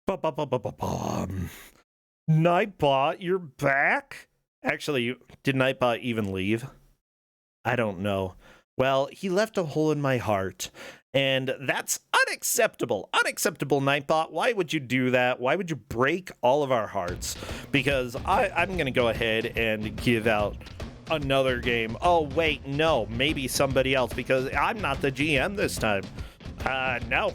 Ba-ba-ba-ba-ba-bum. Nightbot, you're back? Actually, did Nightbot even leave? I don't know. Well, he left a hole in my heart, and that's unacceptable. Unacceptable, Nightbot. Why would you do that? Why would you break all of our hearts? Because I'm going to go ahead and give out another game. Oh, wait, no. Maybe somebody else, because I'm not the GM this time. No.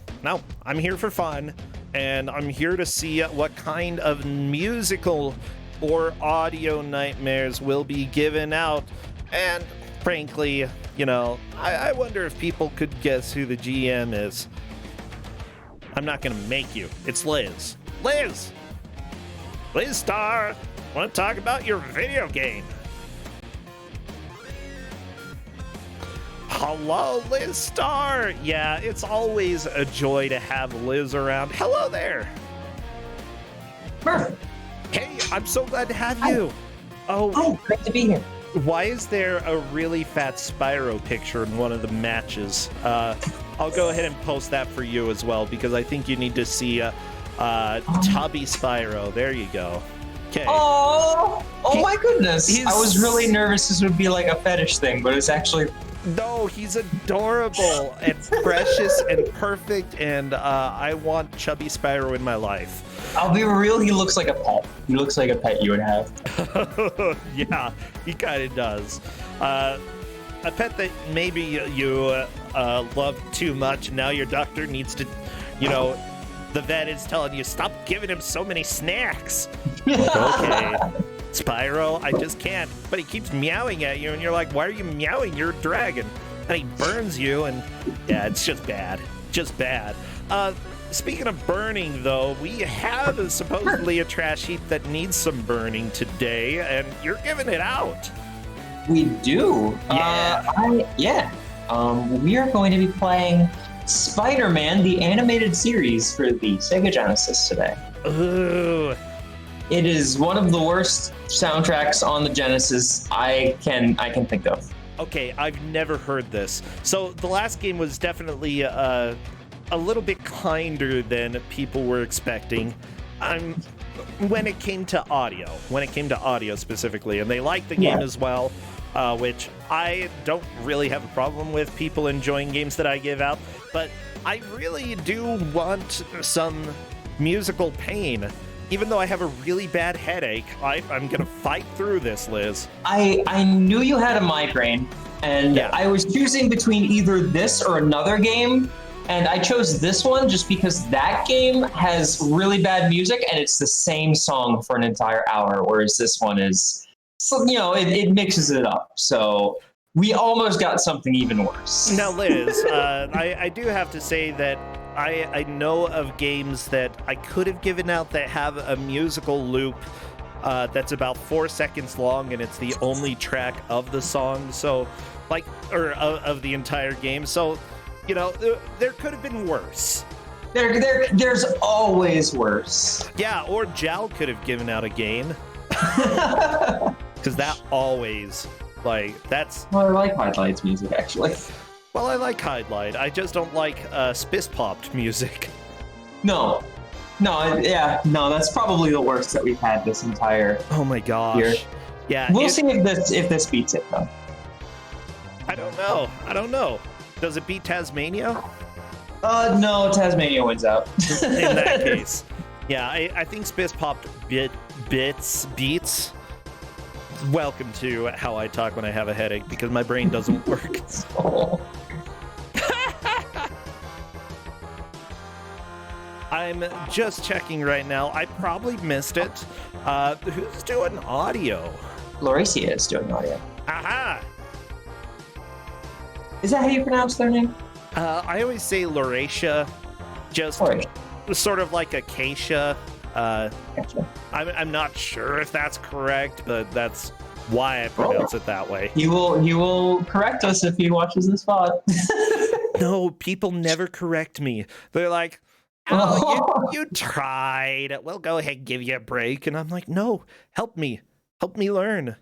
I'm here for fun, and I'm here to see what kind of musical or audio nightmares will be given out. And frankly, I wonder if people could guess who the GM is. I'm not gonna make you. It's Liz. Liz Star, want to talk about your video game? Hello, Liz Star. Yeah, it's always a joy to have Liz around. Hello there. Perfect. Hey, I'm so glad to have you. Oh, great to be here. Why is there a really fat Spyro picture in one of the matches? I'll go ahead and post that for you as well, because I think you need to see Tubby Spyro. There you go. Okay. Oh my goodness. I was really nervous this would be like a fetish thing, but it's actually... No, he's adorable and precious and perfect, and I want Chubby Spyro in my life. I'll be real, he looks like a pet. He looks like a pet you would have. Yeah, he kind of does. A pet that maybe you love too much, and now your doctor needs to, the vet is telling you, stop giving him so many snacks. Okay. Spyro, I just can't. But he keeps meowing at you, and you're like, why are you meowing? You're a dragon. And he burns you, and yeah, it's just bad. Just bad. Speaking of burning, though, we have supposedly a trash heap that needs some burning today, and you're giving it out. We do. Yeah. We are going to be playing Spider-Man, the animated series for the Sega Genesis today. Ooh. It is one of the worst soundtracks on the Genesis I can think of. Okay, I've never heard this. So the last game was definitely a little bit kinder than people were expecting. When it came to audio specifically, and they liked the game as well, which I don't really have a problem with people enjoying games that I give out, but I really do want some musical pain. Even though I have a really bad headache, I'm gonna fight through this, Liz. I knew you had a migraine, and I was choosing between either this or another game, and I chose this one just because that game has really bad music, and it's the same song for an entire hour, whereas this one is, it mixes it up. So we almost got something even worse. Now, Liz, I do have to say that I know of games that I could have given out that have a musical loop that's about 4 seconds long, and it's the only track of the song, of the entire game. So, there could have been worse. There's always worse. Yeah, or Jal could have given out a game. Because that always, that's... Well, I like Highlight's music, actually. Well, I like Highlight. I just don't like spiss-popped music. No, that's probably the worst that we've had this entire Oh my gosh. year. Yeah. We'll see if this beats it, though. I don't know. Does it beat Tasmania? No, Tasmania wins out. In that case. Yeah, I think spiss-popped beats. Welcome to how I talk when I have a headache, because my brain doesn't work. I'm just checking right now. I probably missed it. Who's doing audio? Lauricia is doing audio. Aha! Is that how you pronounce their name? I always say Lauricia, just sort of like acacia. Gotcha. I'm not sure if that's correct, but that's why I pronounce it that way. He will correct us if he watches this pod. No, people never correct me. They're like, oh, you tried. Well, go ahead and give you a break. And I'm like, no, help me learn.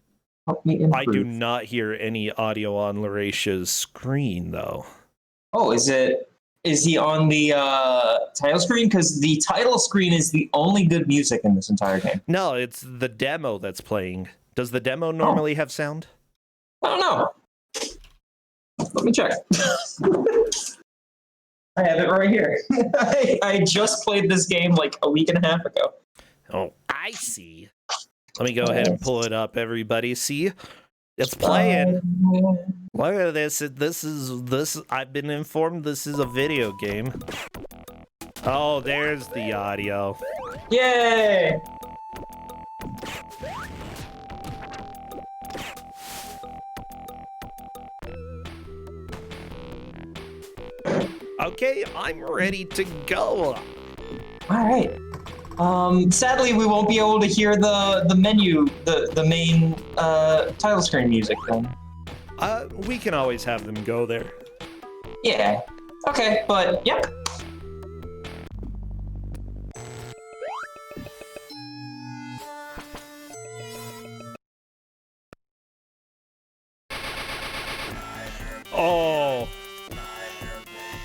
Help me improve. I do not hear any audio on Lauratia's screen, though. Oh, is it Is he on the title screen? Because the title screen is the only good music in this entire game. No, it's the demo that's playing. Does the demo normally have sound? I don't know. Let me check. I have it right here. I just played this game like a week and a half ago. Oh, I see. Let me go ahead and pull it up, everybody. See? It's playing. Look at this. I've been informed this is a video game. Oh, there's the audio. Yay! Okay, I'm ready to go. All right. Sadly, we won't be able to hear the menu, the main title screen music then. We can always have them go there. Yeah. Okay, but yep.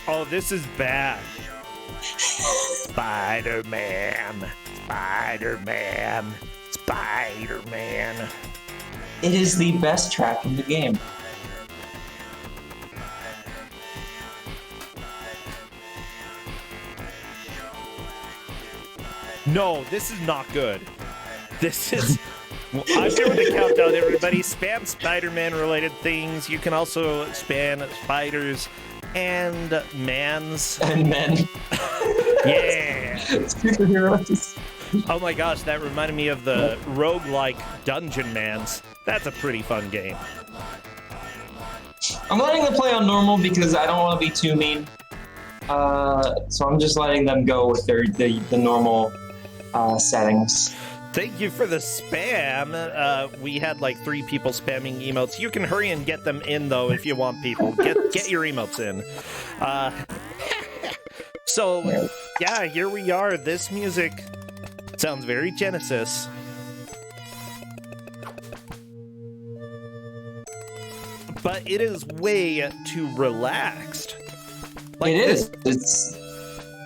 Oh, this is bad. Spider-Man. Spider-Man. Spider-Man. It is the best track in the game. No, this is not good. This is... I'm doing the countdown, everybody. Spam Spider-Man related things. You can also spam spiders and mans. And men. Yeah. Superheroes. Oh my gosh, that reminded me of the roguelike Dungeon Mans. That's a pretty fun game. I'm letting them play on normal because I don't want to be too mean. So I'm just letting them go with the normal settings. Thank you for the spam. We had like 3 people spamming emotes. You can hurry and get them in though if you want people. Get your emotes in. So yeah, here we are. This music sounds very Genesis. But it is way too relaxed. Like it is. This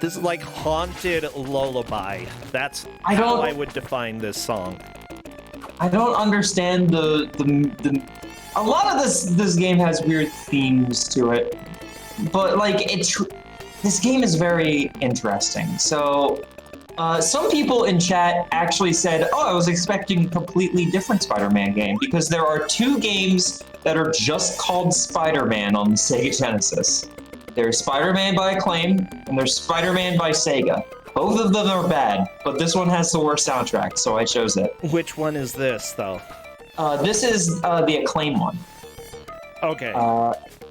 is like haunted lullaby. That's how I would define this song. I don't understand the a lot of this game has weird themes to it, but like this game is very interesting. So some people in chat actually said, "Oh, I was expecting a completely different Spider-Man game," because there are 2 games that are just called Spider-Man on the Sega Genesis. There's Spider-Man by Acclaim, and there's Spider-Man by Sega. Both of them are bad, but this one has the worst soundtrack, so I chose it. Which one is this, though? This is the Acclaim one. Okay.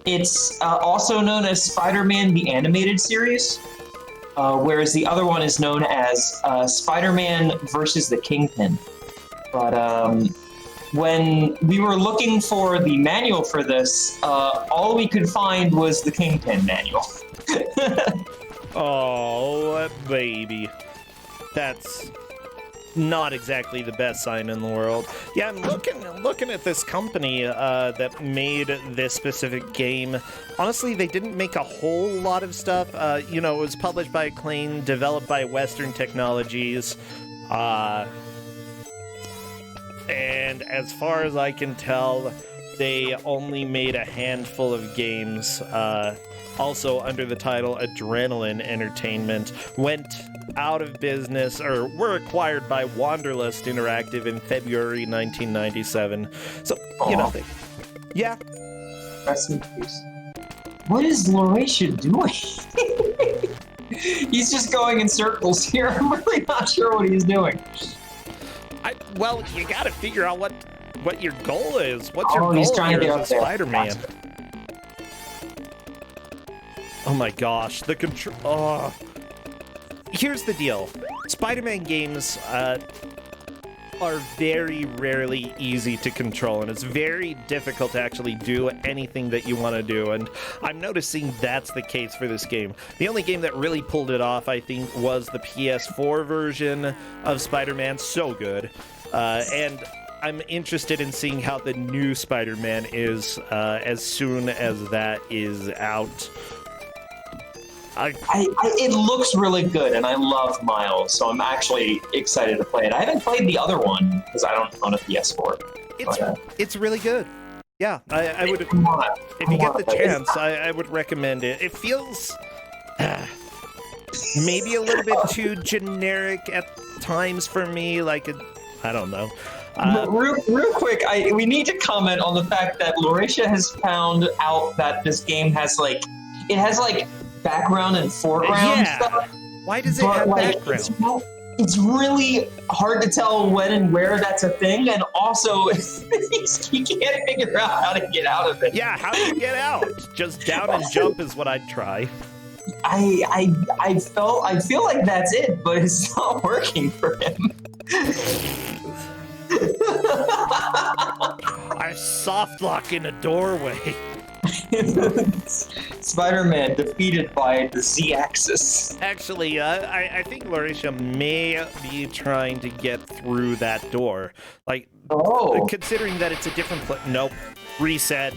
It's also known as Spider-Man the Animated Series, whereas the other one is known as Spider-Man versus the Kingpin. But when we were looking for the manual for this, all we could find was the Kingpin manual. Oh, baby. That's not exactly the best sign in the world. Yeah, I'm looking at this company that made this specific game. Honestly, they didn't make a whole lot of stuff. You know, it was published by Acclaim, developed by Western Technologies. And as far as I can tell, they only made a handful of games. Also under the title Adrenaline Entertainment, went out of business, or were acquired by Wanderlust Interactive in February 1997. So, you know, yeah. Rest in peace. What is Lauratia doing? He's just going in circles here. I'm really not sure what he's doing. Well, you gotta figure out what your goal is. What's your goal he's trying here to get as up a there. Spider-Man? Oh my gosh, the control. Oh. Here's the deal. Spider-Man games are very rarely easy to control, and it's very difficult to actually do anything that you want to do, and I'm noticing that's the case for this game. The only game that really pulled it off, I think, was the PS4 version of Spider-Man. So good. And I'm interested in seeing how the new Spider-Man is as soon as that is out. It looks really good, and I love Miles, so I'm actually excited to play it. I haven't played the other one because I don't own a PS4. It's really good. Yeah, I would. If you get the chance, I would recommend it. It feels maybe a little bit too generic at times for me. Like, I don't know. Real quick, we need to comment on the fact that Lauricia has found out that this game has background and foreground stuff. Why does it have background? It's really hard to tell when and where that's a thing, and also he can't figure out how to get out of it. Yeah, how do you get out? Just down and jump is what I'd try. I feel like that's it, but it's not working for him. I soft lock in a doorway. Spider-Man defeated by the Z-axis. Actually, I think Lauricia may be trying to get through that door. Like, considering that it's a different place. Nope. Reset.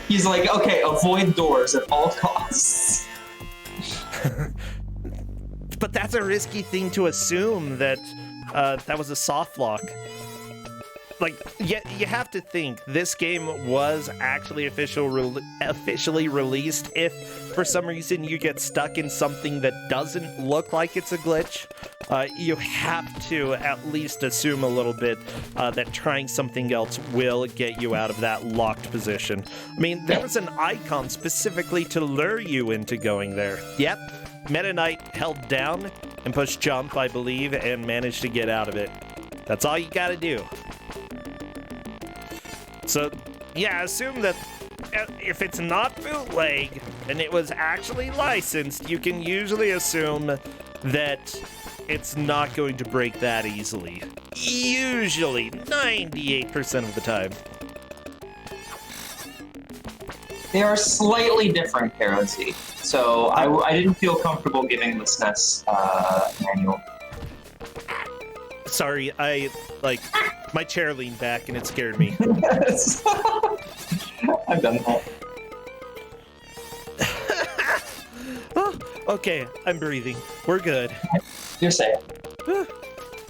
He's like, okay, avoid doors at all costs. But that's a risky thing to assume that that was a soft lock. Like, you have to think this game was actually officially released. If for some reason you get stuck in something that doesn't look like it's a glitch, you have to at least assume a little bit that trying something else will get you out of that locked position. I mean, there was an icon specifically to lure you into going there. Yep, Meta Knight held down and pushed jump, I believe, and managed to get out of it. That's all you gotta do. So, yeah, assume that if it's not bootleg and it was actually licensed, you can usually assume that it's not going to break that easily. Usually, 98% of the time. They are slightly different, Karosy. So I didn't feel comfortable giving the SNES manual. Sorry, my chair leaned back and it scared me. I've done that. Oh, okay, I'm breathing. We're good. You're safe.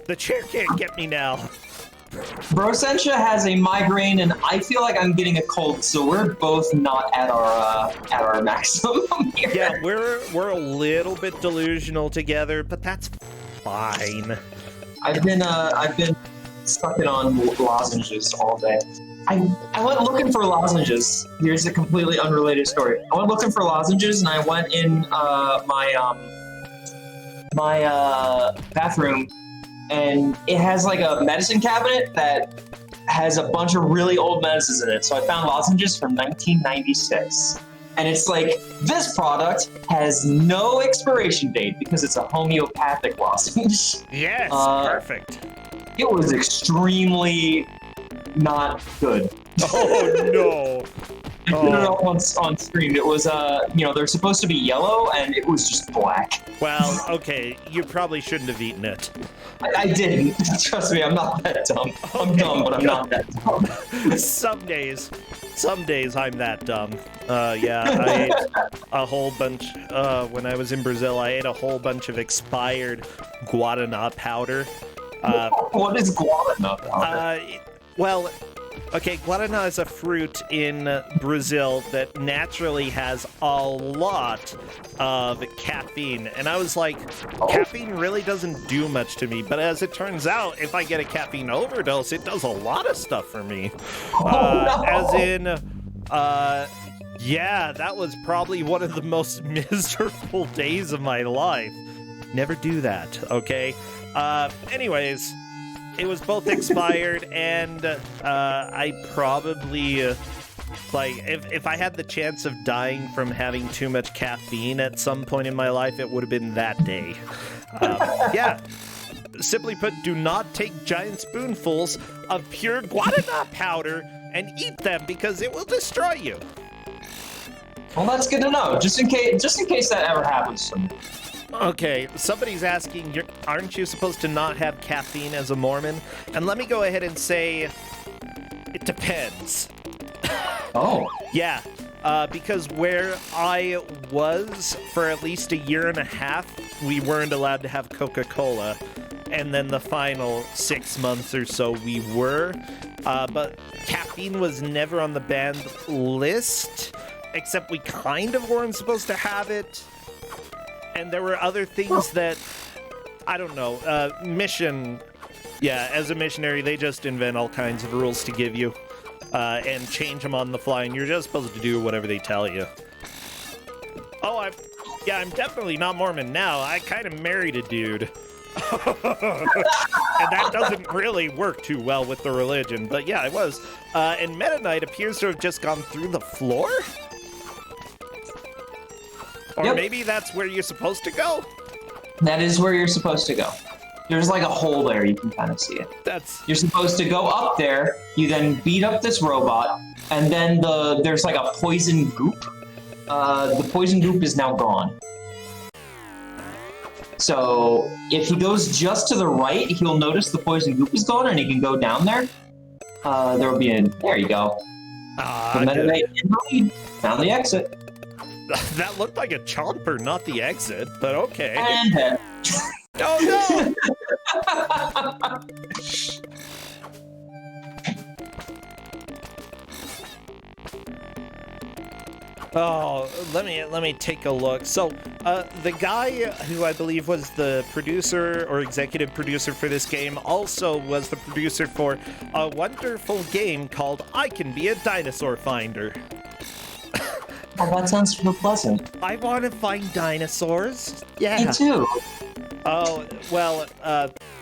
The chair can't get me now. Brosensha has a migraine, and I feel like I'm getting a cold, so we're both not at our maximum here. Yeah, we're a little bit delusional together, but that's fine. I've been sucking on lozenges all day. I went looking for lozenges. Here's a completely unrelated story. I went looking for lozenges, and I went in my bathroom, and it has like a medicine cabinet that has a bunch of really old medicines in it. So I found lozenges from 1996. And it's like, this product has no expiration date because it's a homeopathic lozenge. Yes, perfect. It was extremely not good. Oh, no. I did it all on screen. It was, they're supposed to be yellow, and it was just black. Well, okay, you probably shouldn't have eaten it. I didn't. Trust me, I'm not that dumb. I'm dumb, but I'm not that dumb. Some days I'm that dumb. Yeah, I ate a whole bunch, when I was in Brazil, I ate a whole bunch of expired guaraná powder. What is guaraná powder? Well, okay, guaraná is a fruit in Brazil that naturally has a lot of caffeine. And I was like, caffeine really doesn't do much to me. But as it turns out, if I get a caffeine overdose, it does a lot of stuff for me. As in, yeah, that was probably one of the most miserable days of my life. Never do that, okay? Anyways, it was both expired and I probably, if I had the chance of dying from having too much caffeine at some point in my life, it would have been that day. Yeah. Simply put, do not take giant spoonfuls of pure guaraná powder and eat them because it will destroy you. Well, that's good to know. Just in case that ever happens to me. Okay, somebody's asking, aren't you supposed to not have caffeine as a Mormon? And let me go ahead and say, it depends. Oh. Yeah, because where I was for at least a year and a half, we weren't allowed to have Coca-Cola. And then the final 6 months or so we were. But caffeine was never on the banned list, except we kind of weren't supposed to have it. And there were other things that, I don't know, mission... Yeah, as a missionary, they just invent all kinds of rules to give you. And change them on the fly, and you're just supposed to do whatever they tell you. Oh, I'm definitely not Mormon now. I kind of married a dude. And that doesn't really work too well with the religion, but yeah, I was. And Meta Knight appears to have just gone through the floor? Or Yep. Maybe that's where you're supposed to go? That is where you're supposed to go. There's like a hole there, you can kind of see it. You're supposed to go up there, you then beat up this robot, and then there's like a poison goop. The poison goop is now gone. So if he goes just to the right, he'll notice the poison goop is gone and he can go down there. There will be there you go. Found the exit. That looked like a chomper, not the exit, but okay. And Oh no! Oh, let me take a look. So, the guy who I believe was the producer or executive producer for this game also was the producer for a wonderful game called I Can Be a Dinosaur Finder. Oh, that sounds super pleasant. I want to find dinosaurs. Yeah. Me too. Oh, well,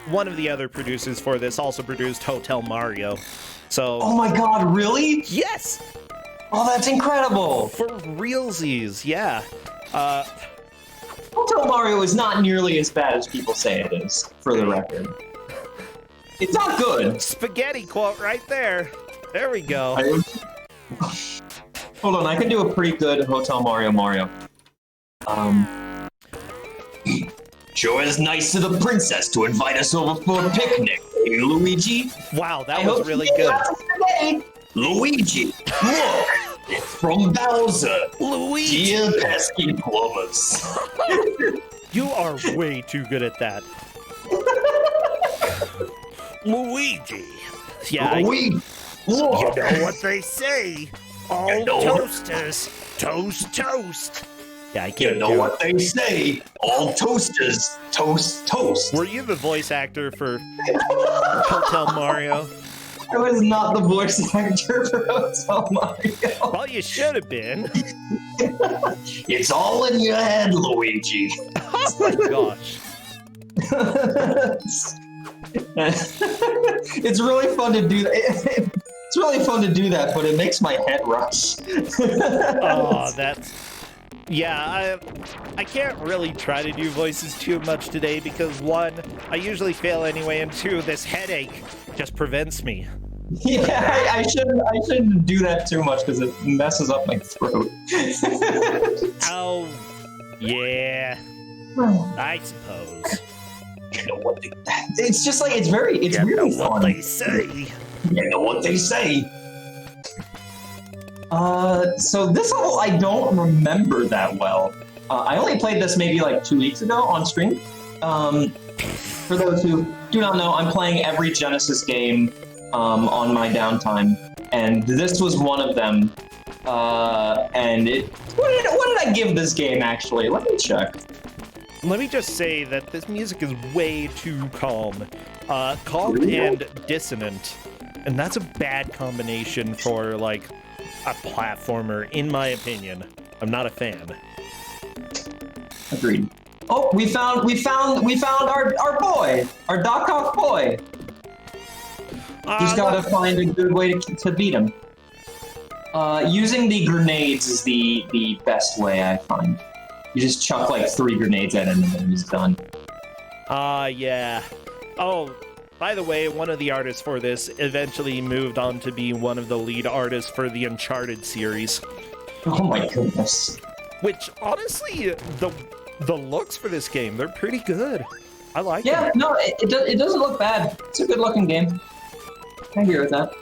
one of the other producers for this also produced Hotel Mario. So. Oh my god, really? Yes! Oh, that's incredible! For realsies, yeah. Hotel Mario is not nearly as bad as people say it is, for the record. It's not good. Spaghetti quote right there. There we go. Hold on, I can do a pretty good Hotel Mario. Sure is nice of the princess to invite us over for a picnic, eh, Luigi? Wow, that was really good. Luigi, look! It's from Bowser. Luigi! Dear pesky plumbers. You are way too good at that. Luigi. Yeah, Luigi, look! you know what they say. All toasters toast. Yeah, I can't. You know what they say. All toasters toast. Were you the voice actor for Hotel Mario? I was not the voice actor for Hotel Mario. Well, you should have been. It's all in your head, Luigi. Oh my gosh. It's really fun to do that. It's really fun to do that, but it makes my head rush. Oh, that's... Yeah, I can't really try to do voices too much today because, one, I usually fail anyway, and two, this headache just prevents me. Yeah, I shouldn't do that too much because it messes up my throat. Oh, yeah, I suppose. You know what it's just like, it's really what fun. they say. You know what they say. So this level I don't remember that well. I only played this maybe like 2 weeks ago on stream. For those who do not know, I'm playing every Genesis game on my downtime, and this was one of them. And what did I give this game actually? Let me check. Let me just say that this music is way too calm. Calm and dissonant. And that's a bad combination for, like, a platformer, in my opinion. I'm not a fan. Agreed. Oh, we found our boy, our Doc Ock boy. Just gotta find a good way to beat him. Using the grenades is the best way, I find. You just chuck like 3 grenades at him and then he's done. Yeah. Oh, by the way, one of the artists for this eventually moved on to be one of the lead artists for the Uncharted series. Oh my goodness. Which, honestly, the looks for this game, they're pretty good. I like it. Yeah, no, it doesn't look bad. It's a good looking game. I agree with that.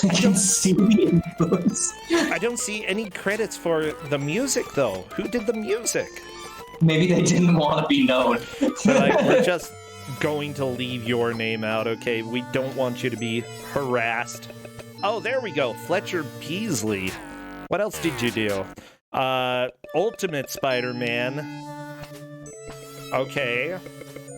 I can see the influence. I don't see any credits for the music, though. Who did the music? Maybe they didn't want to be known. We're just going to leave your name out, okay? We don't want you to be harassed. Oh, there we go. Fletcher Beasley. What else did you do? Ultimate Spider-Man. Okay.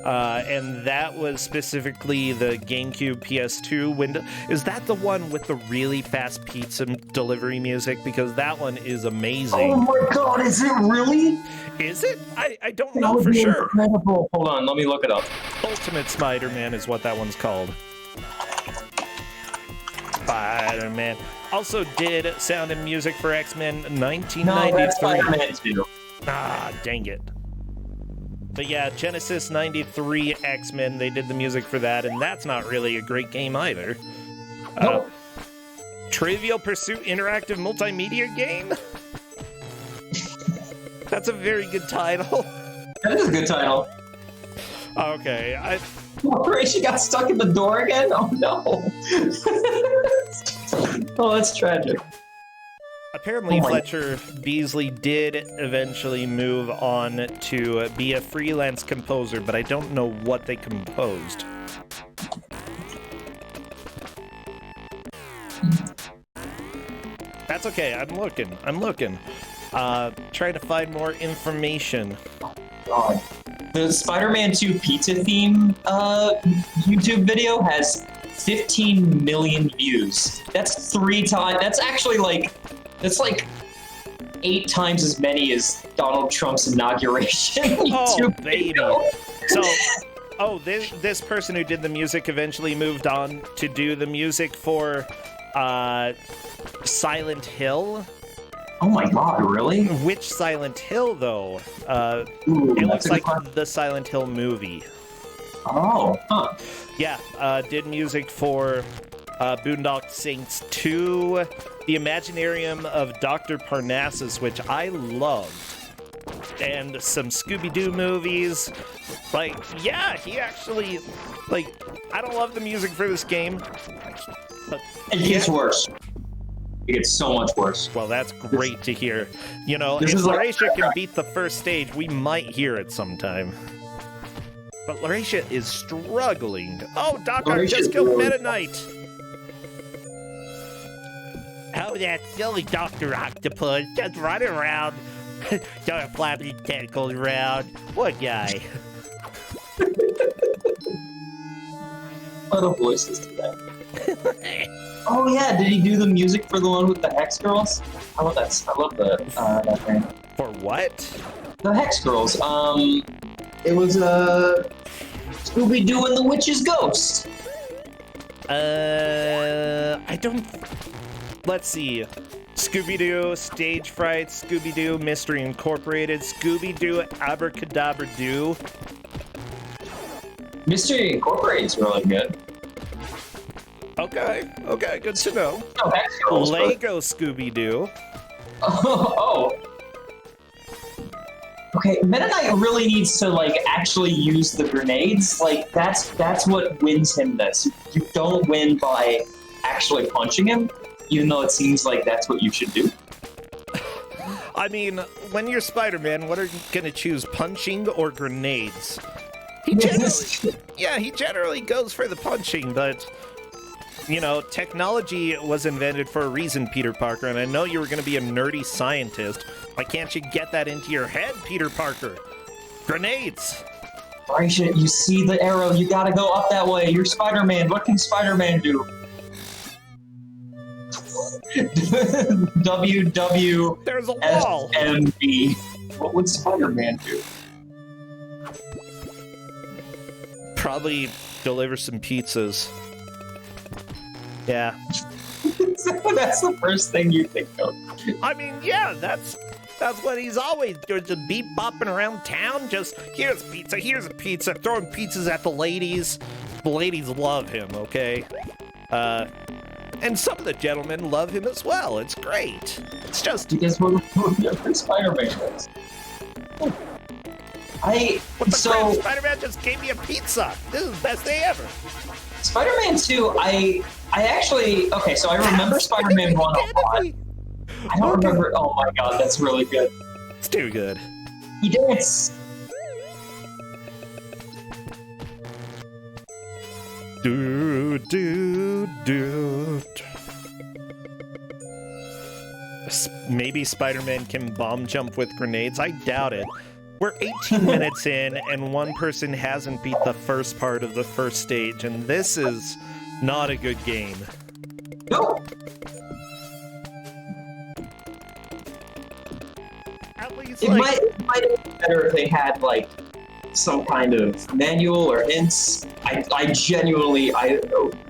And that was specifically the GameCube PS2 window. Is that the one with the really fast pizza delivery music? Because that one is amazing. Oh my god, is it really? Is it? I don't know for sure. Incredible. Hold on, let me look it up. Ultimate Spider-Man is what that one's called. Spider-Man. Also did sound and music for X-Men 1993. No, that's Spider-Man 2. Ah, dang it. But yeah, Genesis 93 X-Men, they did the music for that, and that's not really a great game either. Nope. Trivial Pursuit interactive multimedia game? That's a very good title. That is a good title. Okay, She got stuck in the door again? Oh no. Oh, that's tragic. Apparently, Fletcher Beasley did eventually move on to be a freelance composer, but I don't know what they composed. That's okay, I'm looking. Trying to find more information. God. The Spider-Man 2 pizza theme YouTube video has 15 million views. That's 3 times. That's actually like, that's like 8 times as many as Donald Trump's inauguration. Oh, baby. So, this person who did the music eventually moved on to do the music for Silent Hill. Oh my god, really? Which Silent Hill, though? It looks like the Silent Hill movie. Oh, huh. Yeah, did music for Boondock Saints 2, The Imaginarium of Dr. Parnassus, which I loved, and some Scooby-Doo movies. Like, yeah, he actually, like, I don't love the music for this game, but it gets worse. It gets so much worse. Well, that's great to hear. You know, This if is like- Laurasia can beat the first stage, we might hear it sometime. But Laurasia is struggling. Oh, Doc Ock just killed Meta Knight. How that silly Dr. Octopus just running around, throwing flapping tentacles around. What guy? What a voices today. Oh yeah, did he do the music for the one with the Hex Girls? I love that. I love that thing. For what? The Hex Girls. It was Scooby-Doo and the Witch's Ghost. I don't. Let's see. Scooby-Doo, Stage Fright, Scooby-Doo, Mystery Incorporated, Scooby-Doo, Abracadabra Doo. Mystery Incorporated's really good. Okay, good to know. No, Hex Girls. Lego Scooby-Doo. Oh. Okay, Meta Knight really needs to like actually use the grenades. Like that's what wins him this. You don't win by actually punching him, even though it seems like that's what you should do. I mean, when you're Spider-Man, what are you gonna choose, punching or grenades? He generally goes for the punching, but you know, technology was invented for a reason, Peter Parker, and I know you were going to be a nerdy scientist. Why can't you get that into your head, Peter Parker? Grenades! Horatio, you see the arrow, you gotta go up that way. You're Spider-Man. What can Spider-Man do? WWSMB. There's a wall! What would Spider-Man do? Probably deliver some pizzas. Yeah. That's the first thing you think of. I mean, yeah, that's what he's always doing, just bopping around town, just, here's a pizza, throwing pizzas at the ladies. The ladies love him, okay? And some of the gentlemen love him as well. It's great. It's just... Because what Spider-Man is. Spider-Man just gave me a pizza. This is the best day ever. Spider-Man 2, I actually, okay, so I remember Spider-Man 1 a lot. I don't remember, oh my god, that's really good. It's too good. He dance. Do, do, do. Maybe Spider-Man can bomb jump with grenades? I doubt it. We're 18 minutes in, and one person hasn't beat the first part of the first stage, and this is not a good game. Nope. At least, It might have been better if they had, like, some kind of manual or hints.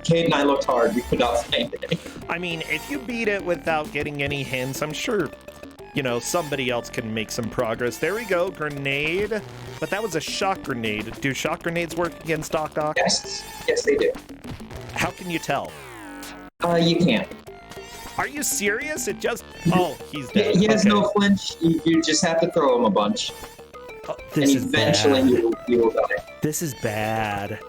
Kate and I looked hard. We could not find it. I mean, if you beat it without getting any hints, I'm sure, you know, somebody else can make some progress. There we go, grenade. But that was a shock grenade. Do shock grenades work against Doc Ock? Yes, they do. How can you tell? You can't. Are you serious? It just... Oh, he's dead. He has Okay. no flinch. You just have to throw him a bunch. Oh, And this is eventually bad. you will die. This is bad.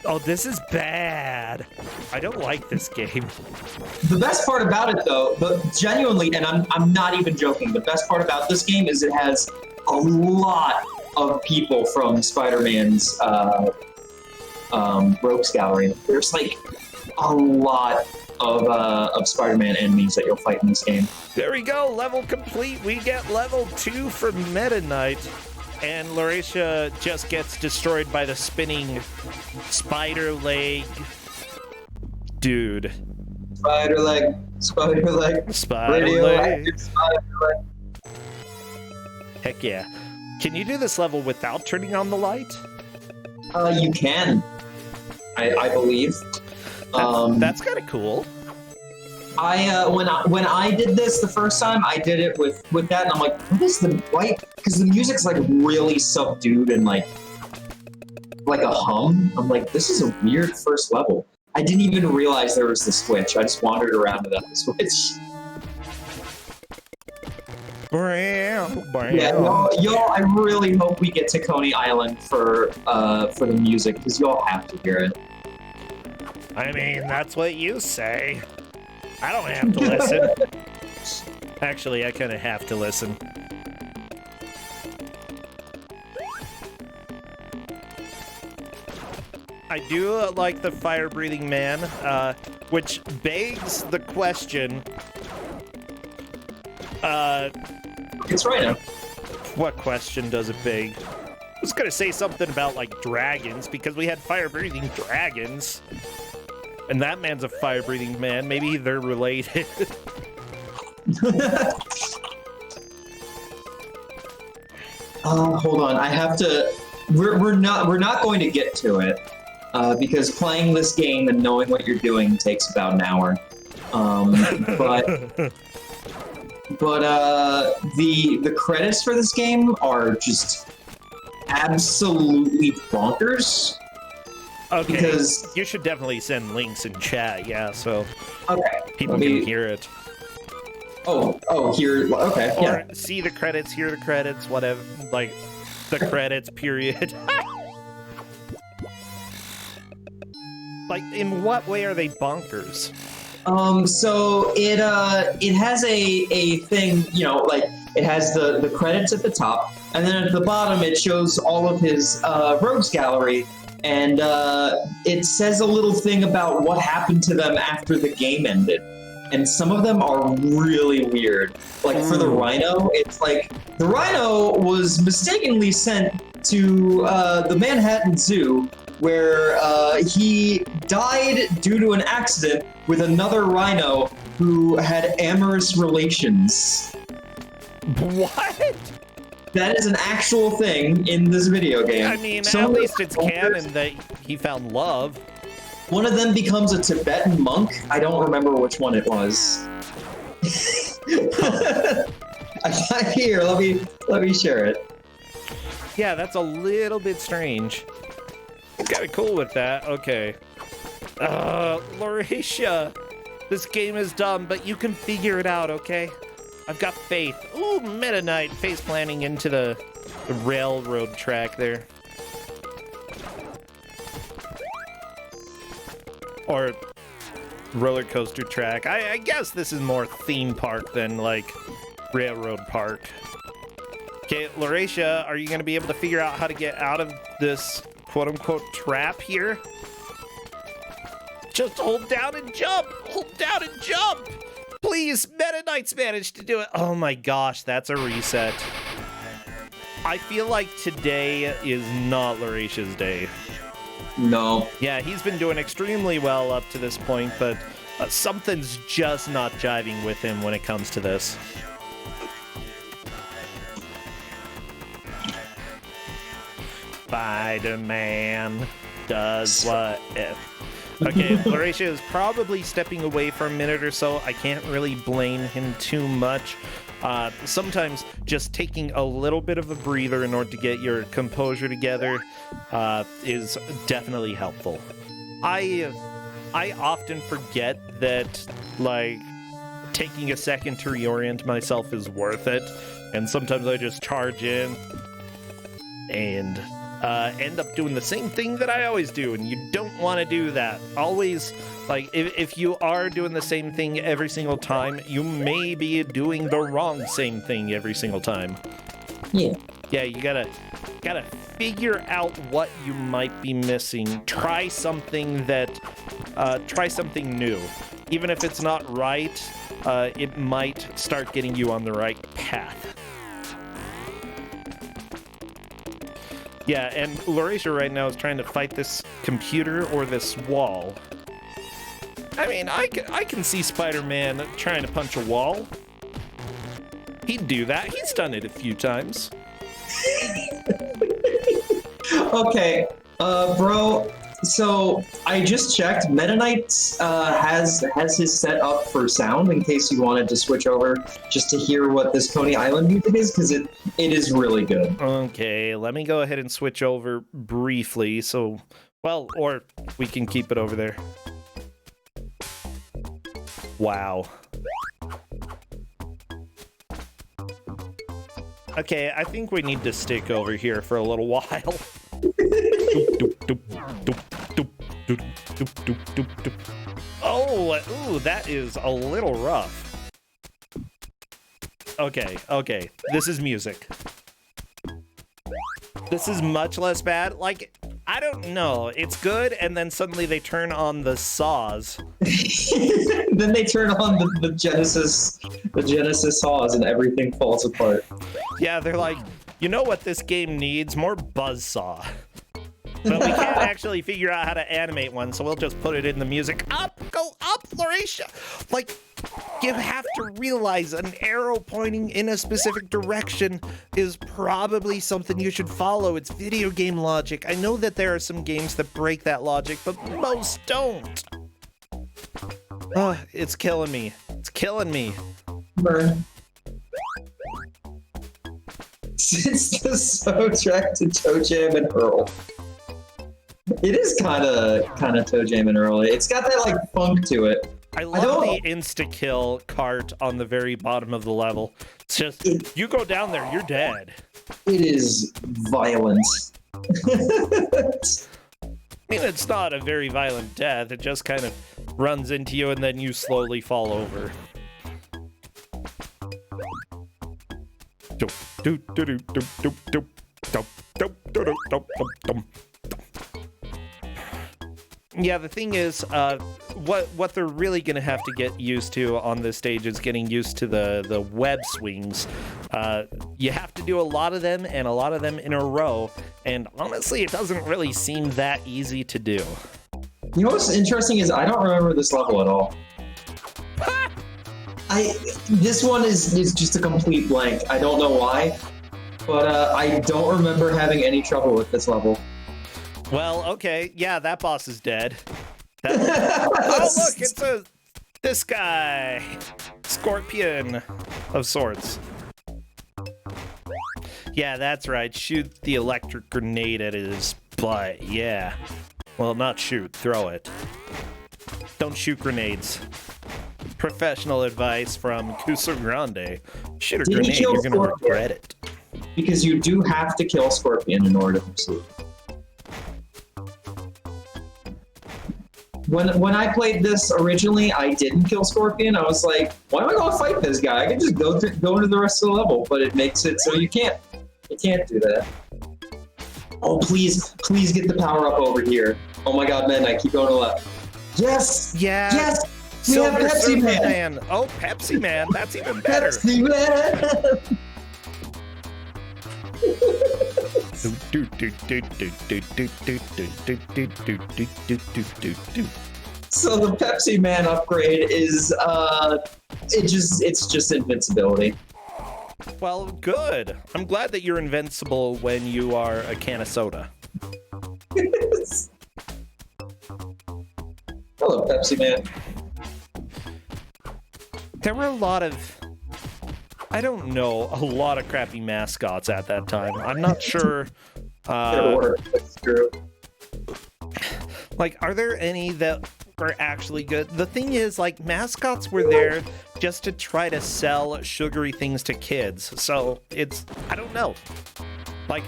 Oh, this is bad. I don't like this game. The best part about it, though, genuinely, and I'm not even joking, the best part about this game is it has a lot of people from Spider-Man's Rogues Gallery. There's like a lot of Spider-Man enemies that you'll fight in this game. There we go, level complete. We get level 2 for Meta Knight. And Lauracia just gets destroyed by the spinning spider leg. Dude. Spider leg. Spider leg. Spider leg. Heck yeah. Can you do this level without turning on the light? You can. I believe. That's kind of cool. When I did this the first time, I did it with that, and I'm like, what is the white? Because the music's like really subdued and like a hum. I'm like, this is a weird first level. I didn't even realize there was the switch. I just wandered around without the switch. Yeah, y'all, I really hope we get to Coney Island for the music, because y'all have to hear it. I mean, that's what you say. I don't have to listen. Actually, I kind of have to listen. I do like the fire-breathing man, which begs the question... It's Rhino. What question does it beg? I was gonna say something about, like, dragons, because we had fire-breathing dragons. And that man's a fire-breathing man. Maybe they're related. Hold on. I have to. We're not going to get to it because playing this game and knowing what you're doing takes about an hour. But the credits for this game are just absolutely bonkers. Okay, because you should definitely send links in chat, yeah, so people okay. can hear it. Oh, here, okay, Or yeah. see the credits, hear the credits, whatever, like, the credits, period. Like, in what way are they bonkers? So it has a thing, you know, like, it has the credits at the top, and then at the bottom it shows all of his Rogues Gallery. And it says a little thing about what happened to them after the game ended. And some of them are really weird. Like for the Rhino, it's like the Rhino was mistakenly sent to the Manhattan Zoo, where he died due to an accident with another rhino who had amorous relations. What? That is an actual thing in this video game. I mean, at least it's canon that he found love. One of them becomes a Tibetan monk. I don't remember which one it was. I got here. Let me share it. Yeah, that's a little bit strange. Kinda cool with that. Okay. Lauracia, this game is dumb, but you can figure it out, okay? I've got faith. Ooh, Meta Knight face planting into the railroad track there. Or roller coaster track. I guess this is more theme park than like railroad park. Okay, Lauracia, are you going to be able to figure out how to get out of this quote-unquote trap here? Just hold down and jump! Hold down and jump! Please, Meta Knight's managed to do it. Oh my gosh, that's a reset. I feel like today is not Lauracia's day. No. Yeah, he's been doing extremely well up to this point, but something's just not jiving with him when it comes to this. Spider-Man does what if. Okay, Lauracia is probably stepping away for a minute or so. I can't really blame him too much. Sometimes just taking a little bit of a breather in order to get your composure together is definitely helpful. I often forget that, like, taking a second to reorient myself is worth it, and sometimes I just charge in and end up doing the same thing that I always do, and you don't want to do that. Always, like, if you are doing the same thing every single time, you may be doing the wrong same thing every single time. Yeah. Yeah, you gotta figure out what you might be missing. Try something new. Even if it's not right, it might start getting you on the right path. Yeah, and Lauracia right now is trying to fight this computer or this wall. I mean, I can see Spider-Man trying to punch a wall. He'd do that. He's done it a few times. Okay, bro. So I just checked. Meta Knight has his set up for sound in case you wanted to switch over just to hear what this Coney Island music is, because it is really good. Okay, let me go ahead and switch over briefly. So, well, or we can keep it over there. Wow. Okay, I think we need to stick over here for a little while. Oh, ooh, that is a little rough. Okay, this is music. This is much less bad. Like, I don't know. It's good, and then suddenly they turn on the saws. Then they turn on the Genesis saws, and everything falls apart. Yeah, they're like, you know what this game needs? More buzzsaw. But we can't actually figure out how to animate one, so we'll just put it in the music. Up! Go up, Lauracia! Like, you have to realize an arrow pointing in a specific direction is probably something you should follow. It's video game logic. I know that there are some games that break that logic, but most don't. Oh, it's killing me. It's killing me. Burn. It's the soundtrack to Toe Jam and Earl. It is kind of Toe Jam and Earl. It's got that like funk to it. I love the insta-kill cart on the very bottom of the level. It's just, you go down there, you're dead. It is violent. I mean, it's not a very violent death. It just kind of runs into you and then you slowly fall over. Yeah, the thing is, what they're really going to have to get used to on this stage is getting used to the web swings. You have to do a lot of them, and a lot of them in a row, and honestly, it doesn't really seem that easy to do. You know what's interesting is I don't remember this level at all. This one is just a complete blank. I don't know why, but I don't remember having any trouble with this level. Well, okay, yeah, that boss is dead. Oh, look, it's this guy, Scorpion of sorts. Yeah, that's right. Shoot the electric grenade at his butt. Yeah. Well, not shoot, throw it. Don't shoot grenades. Professional advice from Ku5ogrande. Shoot a grenade, you're gonna regret it. Because you do have to kill Scorpion in order to proceed. When I played this originally, I didn't kill Scorpion. I was like, why am I gonna fight this guy? I can just go into the rest of the level, but it makes it so you can't do that. Oh, please get the power up over here. Oh my god, man, I keep going to the left. Yes! Yeah. Yes! We have Silver Pepsi Surfer Man! Oh, Pepsi Man. That's even better. Pepsi Man! So the Pepsi Man upgrade is it's just invincibility. Well, good. I'm glad that you're invincible when you are a can of soda. Hello, Pepsi Man. There were a lot of, I don't know, a lot of crappy mascots at that time. I'm not sure. That's true. Like, are there any that were actually good? The thing is, like, mascots were there just to try to sell sugary things to kids. So it's, I don't know. Like,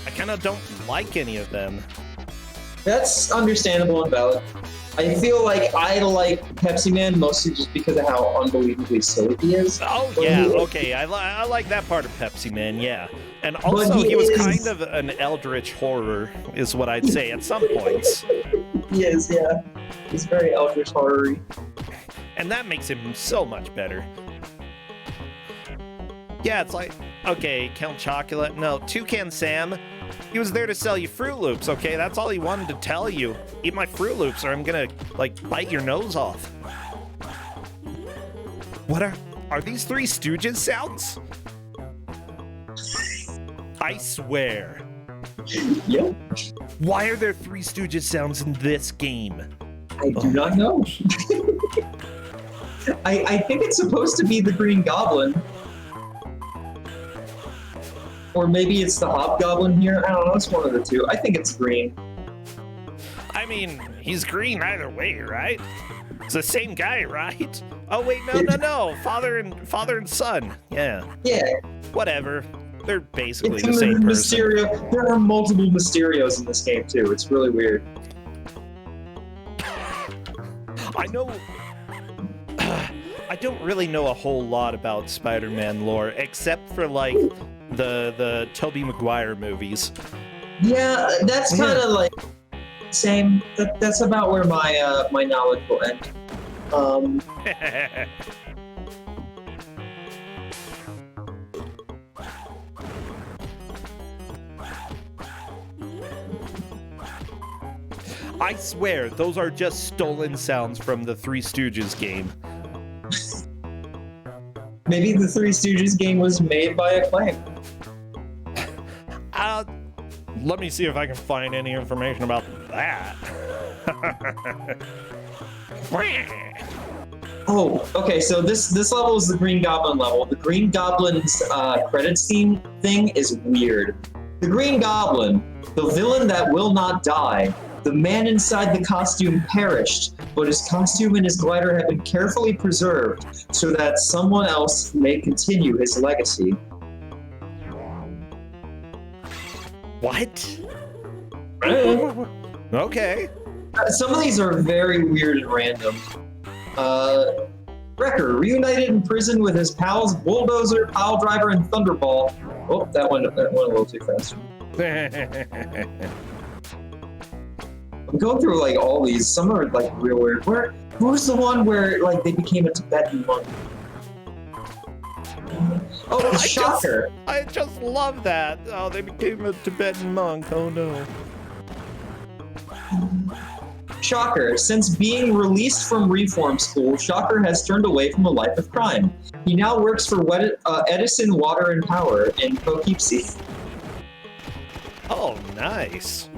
I kind of don't like any of them. That's understandable and valid. I feel like I like Pepsi Man mostly just because of how unbelievably silly he is. Oh, yeah, okay. I like that part of Pepsi Man, yeah. And also, he was kind of an eldritch horror, is what I'd say at some points. He is, yeah. He's very eldritch horror-y. And that makes him so much better. Yeah, it's like, okay, Count Chocula. No, Toucan Sam. He was there to sell you Fruit Loops, okay? That's all he wanted to tell you. Eat my Fruit Loops or I'm gonna, like, bite your nose off. What are these Three Stooges sounds? I swear. Yep. Why are there Three Stooges sounds in this game? I do not know. I think it's supposed to be the Green Goblin. Or maybe it's the Hobgoblin here. I don't know. It's one of the two. I think it's green. I mean, he's green either way, right? It's the same guy, right? Oh wait, no. Father and son. Yeah. Yeah. Whatever. They're basically It's the same person. Mysterio. There are multiple Mysterios in this game too. It's really weird. I know. I don't really know a whole lot about Spider-Man lore, except for like the Tobey Maguire movies. Yeah, that's kind of like same. That's about where my my knowledge will end. I swear, those are just stolen sounds from the Three Stooges game. Maybe the Three Stooges game was made by Acclaim. Let me see if I can find any information about that. Oh, okay. So this level is the Green Goblin level. The Green Goblin's credits theme thing is weird. The Green Goblin, the villain that will not die. The man inside the costume perished, but his costume and his glider have been carefully preserved so that someone else may continue his legacy. What? Okay. Some of these are very weird and random. Wrecker, reunited in prison with his pals Bulldozer, Pile Driver, and Thunderball. Oh, that went a little too fast. I'm going through like all these. Some are like real weird. Who's the one where like they became a Tibetan monk? Oh, it's Shocker. I just love that. Oh, they became a Tibetan monk. Oh no. Shocker. Since being released from reform school, Shocker has turned away from a life of crime. He now works for Edison Water and Power in Poughkeepsie. Oh, nice.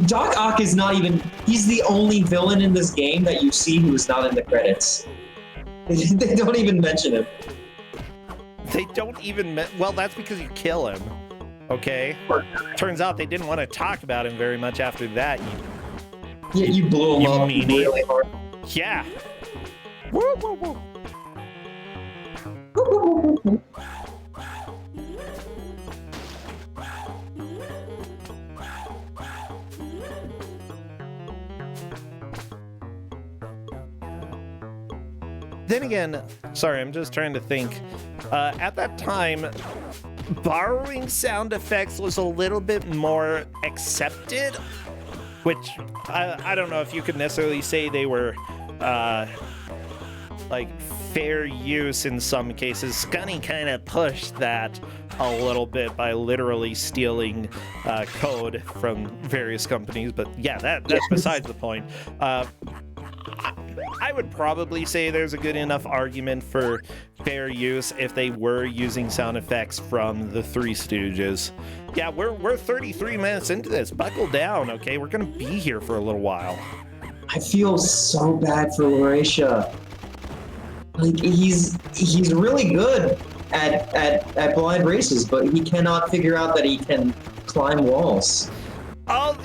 Doc Ock is not even... He's the only villain in this game that you see who is not in the credits. They don't even mention him. They don't even... Well, that's because you kill him. Okay? Turns out they didn't want to talk about him very much after that. Yeah, you blew him up really hard. Yeah. Woo, woo, woo. then again, sorry, I'm just trying to think. At that time, borrowing sound effects was a little bit more accepted, which I don't know if you could necessarily say they were like fair use in some cases. Scunny kind of pushed that a little bit by literally stealing code from various companies, but yeah, that's besides the point. I would probably say there's a good enough argument for fair use if they were using sound effects from the Three Stooges. Yeah, we're 33 minutes into this. Buckle down, okay? We're gonna be here for a little while. I feel so bad for Lauracia. Like he's really good at blind races, but he cannot figure out that he can climb walls. Oh,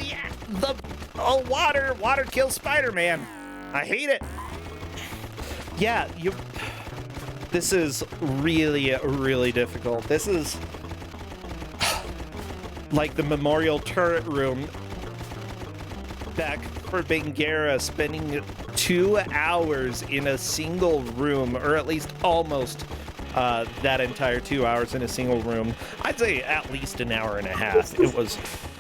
water kills Spider-Man. I hate it. Yeah, this is really, really difficult. This is like the memorial turret room back for Bengara, spending 2 hours in a single room, or at least almost that entire 2 hours in a single room. I'd say at least an hour and a half. It was.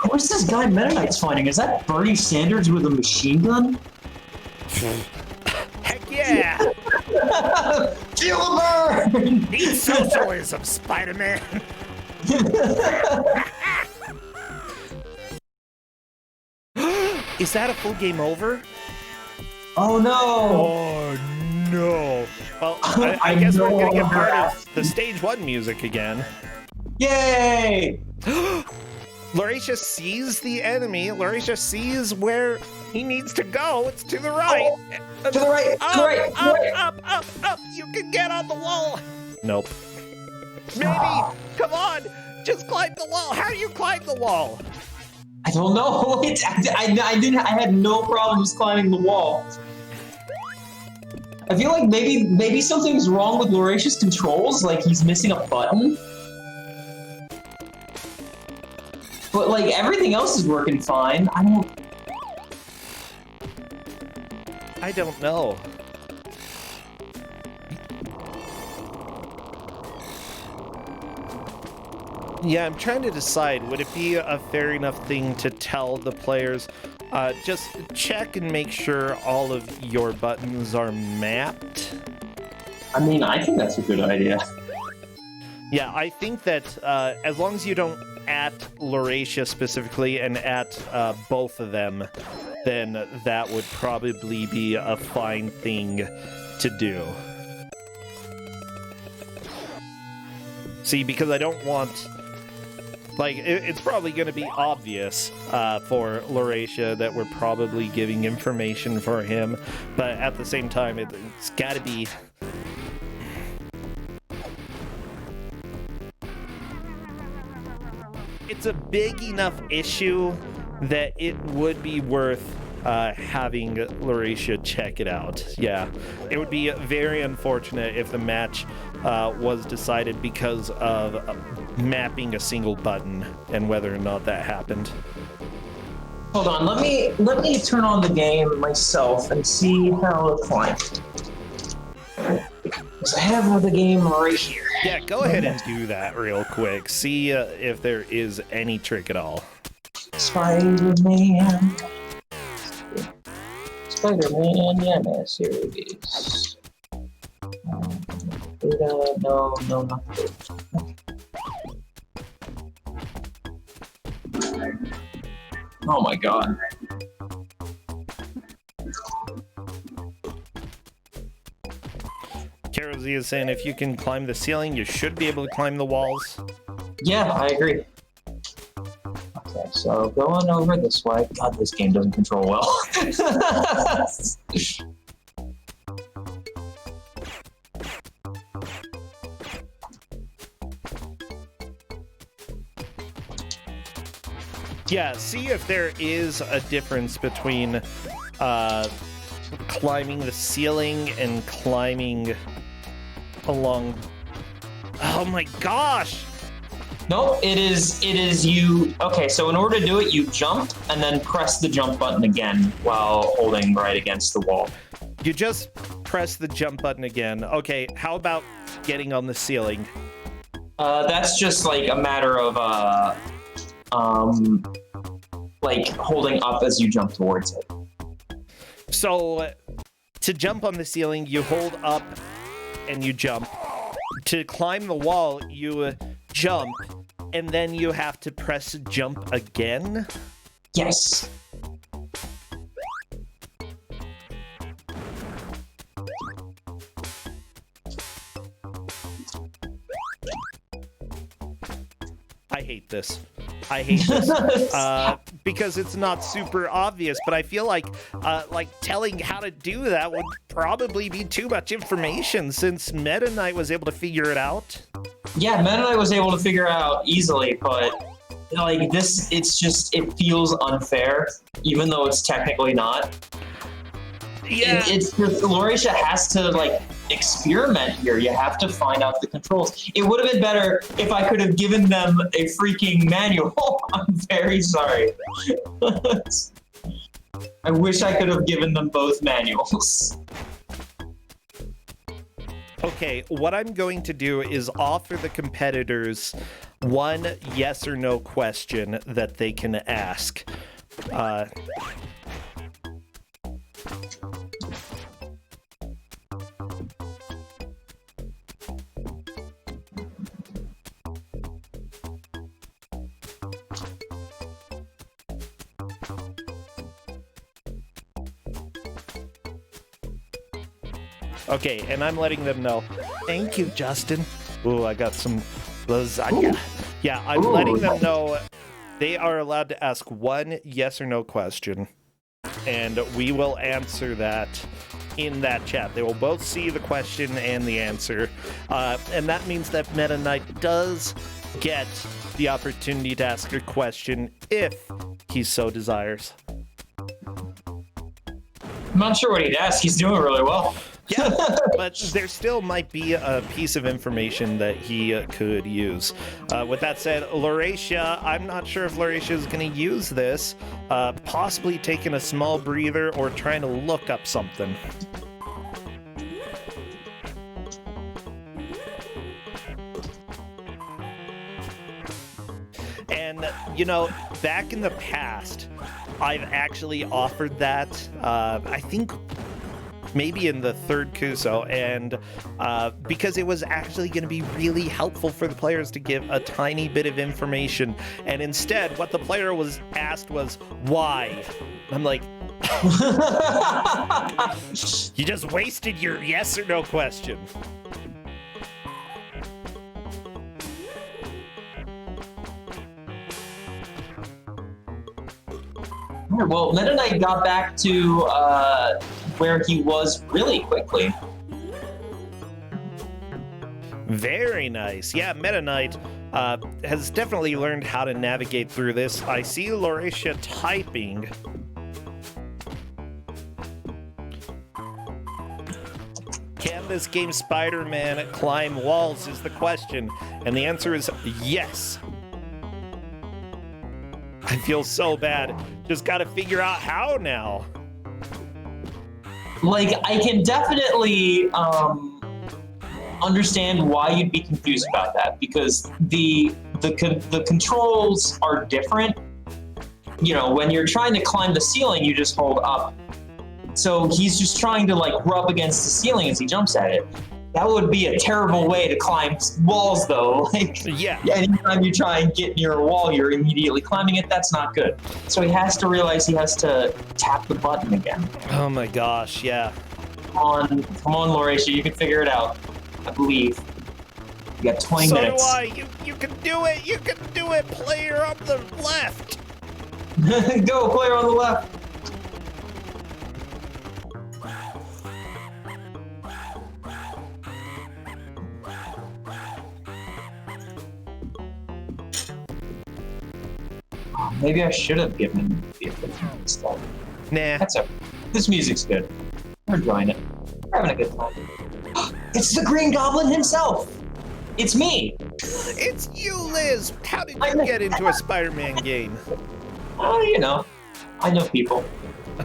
Where's this guy Meta Knight's finding? Is that Bernie Sanders with a machine gun? Heck yeah! Feel the burn! Need socialism, Spider-Man! Is that a full game over? Oh no! Oh no! Well, I guess we're gonna get part of the stage 1 music again. Yay! Lauracia sees the enemy. Lauracia sees where he needs to go. It's to the right. Oh, to the right. Up, to the right. up. You can get on the wall. Nope. Maybe. Come on. Just climb the wall. How do you climb the wall? I don't know. I had no problems climbing the wall. I feel like maybe something's wrong with Lauracia's controls. Like he's missing a button. But like everything else is working fine. I don't know. Yeah, I'm trying to decide, would it be a fair enough thing to tell the players, just check and make sure all of your buttons are mapped? I mean, I think that's a good idea. Yeah, I think that as long as you don't at Lauracia specifically and at both of them, then that would probably be a fine thing to do. See, because I don't want... Like, it's probably going to be obvious for Lauracia that we're probably giving information for him, but at the same time, it's got to be... It's a big enough issue that it would be worth having Lauracia check it out. Yeah, it would be very unfortunate if the match was decided because of mapping a single button and whether or not that happened. Hold on, let me turn on the game myself and see how it climbs. Because I have the game right here. Yeah, go ahead and do that real quick. See if there is any trick at all. Spider-Man, yes, here it is. No, not good. Oh my god. Carol Z is saying if you can climb the ceiling, you should be able to climb the walls. Yeah, I agree. Okay, so going over this way. God, this game doesn't control well. Yeah, see if there is a difference between climbing the ceiling and climbing along... Oh my gosh! No, it is you... Okay, so in order to do it, you jump and then press the jump button again while holding right against the wall. You just press the jump button again. Okay, how about getting on the ceiling? That's just like a matter of like holding up as you jump towards it. So to jump on the ceiling, you hold up and you jump. To climb the wall, you jump, and then you have to press jump again? Yes. I hate this. Because it's not super obvious, but I feel like telling how to do that would probably be too much information since Meta Knight was able to figure it out. Yeah, Meta Knight was able to figure it out easily, but like this, it feels unfair, even though it's technically not. Yeah. It's just, Lauracia has to like experiment here. You have to find out the controls. It would have been better if I could have given them a freaking manual. I'm very sorry. I wish I could have given them both manuals. Okay, what I'm going to do is offer the competitors one yes or no question that they can ask. Okay, and I'm letting them know. Thank you, Justin. Ooh, I got some lasagna. Ooh. Yeah, I'm letting them know they are allowed to ask one yes or no question, and we will answer that in that chat. They will both see the question and the answer, and that means that Meta Knight does get the opportunity to ask a question if he so desires. I'm not sure what he'd ask. He's doing really well. Yeah, but there still might be a piece of information that he could use. With that said, Lauracia, I'm not sure if Lauracia is going to use this, possibly taking a small breather or trying to look up something. And, you know, back in the past, I've actually offered that, I think maybe in the third Ku5, and because it was actually going to be really helpful for the players to give a tiny bit of information, and instead what the player was asked was why. I'm like, you just wasted your yes or no question. Well, Meta Knight got back to where he was really quickly. Very nice. Yeah, Meta Knight has definitely learned how to navigate through this. I see Lauracia typing. Can this game Spider-Man climb walls is the question, and the answer is yes. I feel so bad. Just gotta figure out how now. Like, I can definitely understand why you'd be confused about that, because the controls are different. You know, when you're trying to climb the ceiling, you just hold up. So he's just trying to like rub against the ceiling as he jumps at it. That would be a terrible way to climb walls, though. Like, yeah. Anytime you try and get near a wall, you're immediately climbing it. That's not good. So he has to realize he has to tap the button again. Oh my gosh, yeah. Come on, Lauracia, you can figure it out. I believe. You got 20 minutes. So do I. You can do it. You can do it, player on the left. Go, player on the left. Maybe I should have given him the ability instead. Nah. That's okay. This music's good. We're enjoying it. We're having a good time. It's the Green Goblin himself! It's me! It's you, Liz! How did you get into a Spider-Man game? Oh, you know. I know people.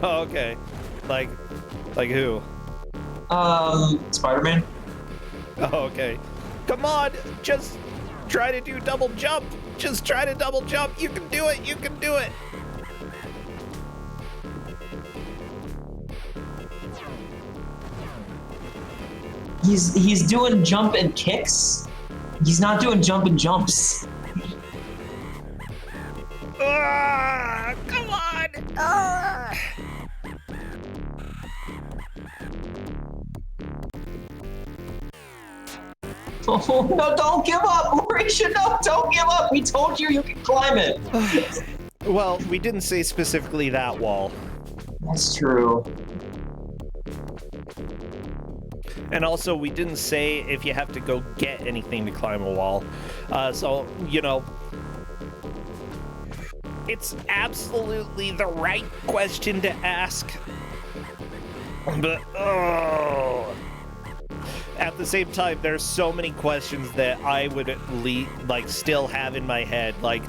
Oh, okay. Like who? Spider-Man. Oh, okay. Come on, just try to do double jump. Just try to double jump. You can do it. You can do it. He's doing jump and kicks. He's not doing jump and jumps. Come on. Oh, no, don't give up, Mauricio, no, don't give up. We told you can climb it. Well, we didn't say specifically that wall. That's true. And also, we didn't say if you have to go get anything to climb a wall. So, you know, it's absolutely the right question to ask. But, oh... At the same time, there's so many questions that I would still have in my head. Like,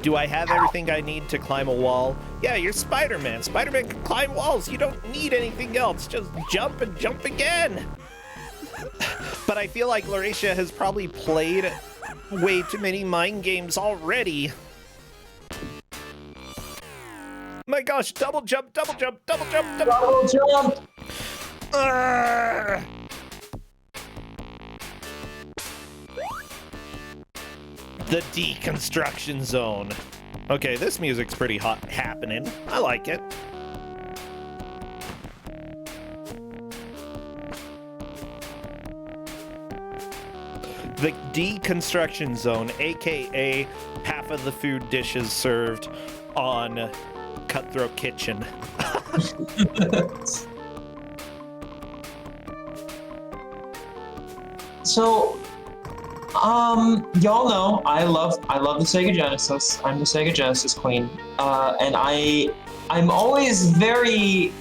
do I have everything I need to climb a wall? Yeah, you're Spider-Man. Spider-Man can climb walls. You don't need anything else. Just jump and jump again. But I feel like Lauracia has probably played way too many mind games already. My gosh, double jump, double jump, double jump, double jump. The deconstruction zone. Okay, this music's pretty hot happening. I like it. The deconstruction zone, aka half of the food dishes served on Cutthroat Kitchen. So, y'all know I love the Sega Genesis. I'm the Sega Genesis queen, and I'm always very,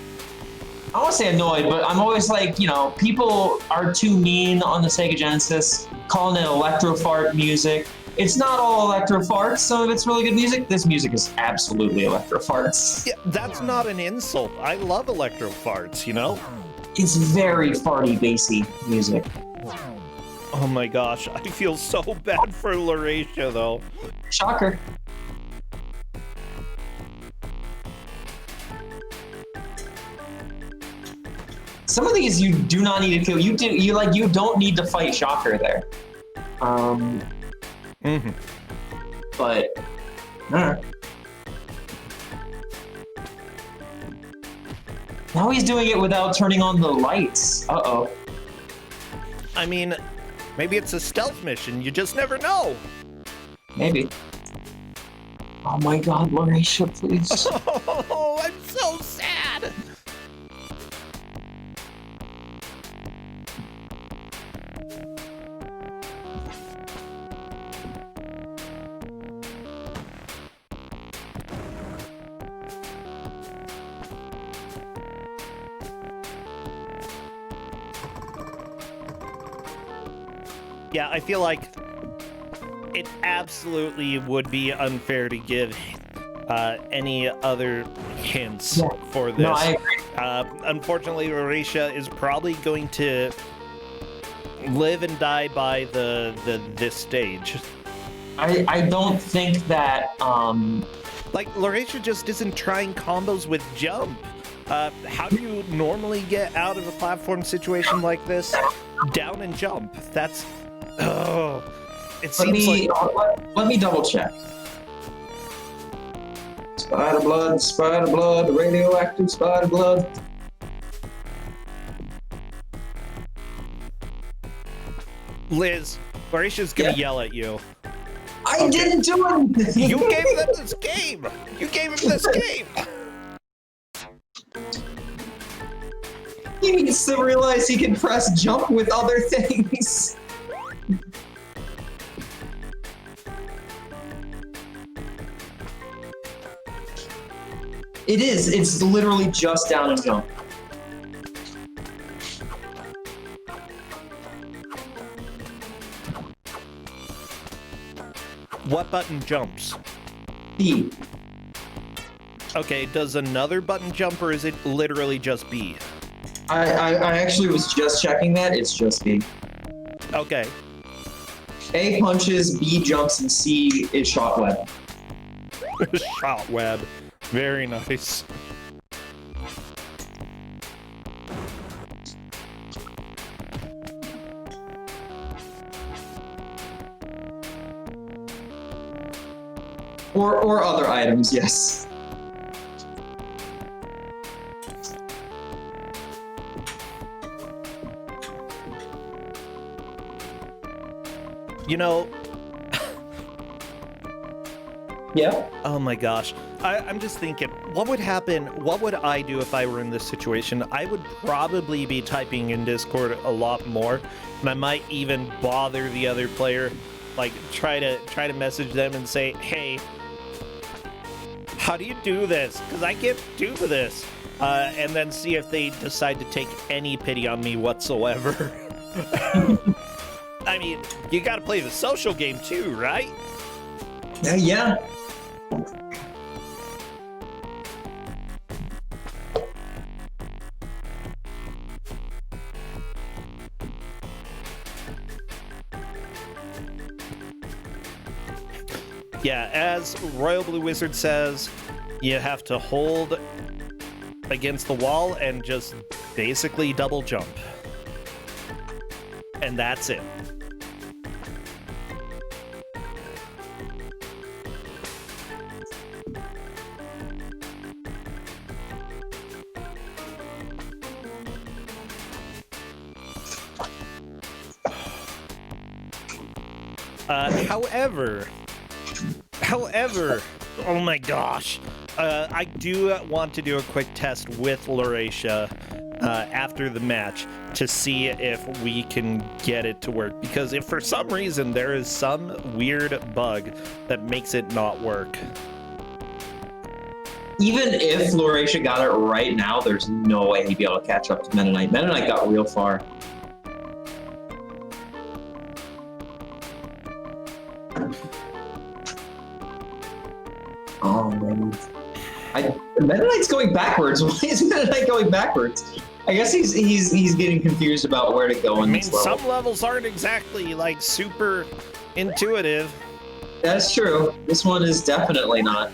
I don't want to say annoyed, but I'm always like, you know, people are too mean on the Sega Genesis, calling it electro fart music. It's not all electro farts. Some of it's really good music. This music is absolutely electro farts. Yeah, that's not an insult. I love electro farts, you know? It's very farty, bassy music. Oh my gosh, I feel so bad for Lauracia, though. Shocker. Some of these you do not need to kill. You don't need to fight Shocker there. But now he's doing it without turning on the lights. Uh-oh. I mean, maybe it's a stealth mission. You just never know. Maybe. Oh my God, Lauracia, please. Oh, I'm so sad. Yeah, I feel like it absolutely would be unfair to give any other hints for this. No, I agree. Unfortunately, Lauracia is probably going to live and die by this stage. I don't think that like Lauracia just isn't trying combos with jump. How do you normally get out of a platform situation like this? Down and jump. That's it seems like. Let me double check. Spider blood, radioactive spider blood. Liz, Lauracia's gonna yell at you. I didn't do anything. You gave them this game. You gave him this game. He needs to realize he can press jump with other things. It is. It's literally just down and jump. What button jumps? B. Okay, does another button jump or is it literally just B? I actually was just checking that. It's just B. Okay. A punches, B jumps, and C is shot web. Shot web. Very nice. Or other items, yes. You know, Yeah. oh my gosh. I'm just thinking, what would happen? What would I do if I were in this situation? I would probably be typing in Discord a lot more, and I might even bother the other player, like try to message them and say, hey, how do you do this? Because I can't do this. And then see if they decide to take any pity on me whatsoever. I mean, you gotta play the social game too, right? Yeah. Yeah, as Royal Blue Wizard says, you have to hold against the wall and just basically double jump. And that's it. However, oh my gosh, I do want to do a quick test with Lauracia after the match to see if we can get it to work. Because if for some reason there is some weird bug that makes it not work. Even if Lauracia got it right now, there's no way he'd be able to catch up to Mennonite. Mennonite got real far. Oh man, Mennonite's going backwards. Why is Mennonite going backwards? I guess he's getting confused about where to go in this level. Some levels aren't exactly like super intuitive. That's true. This one is definitely not.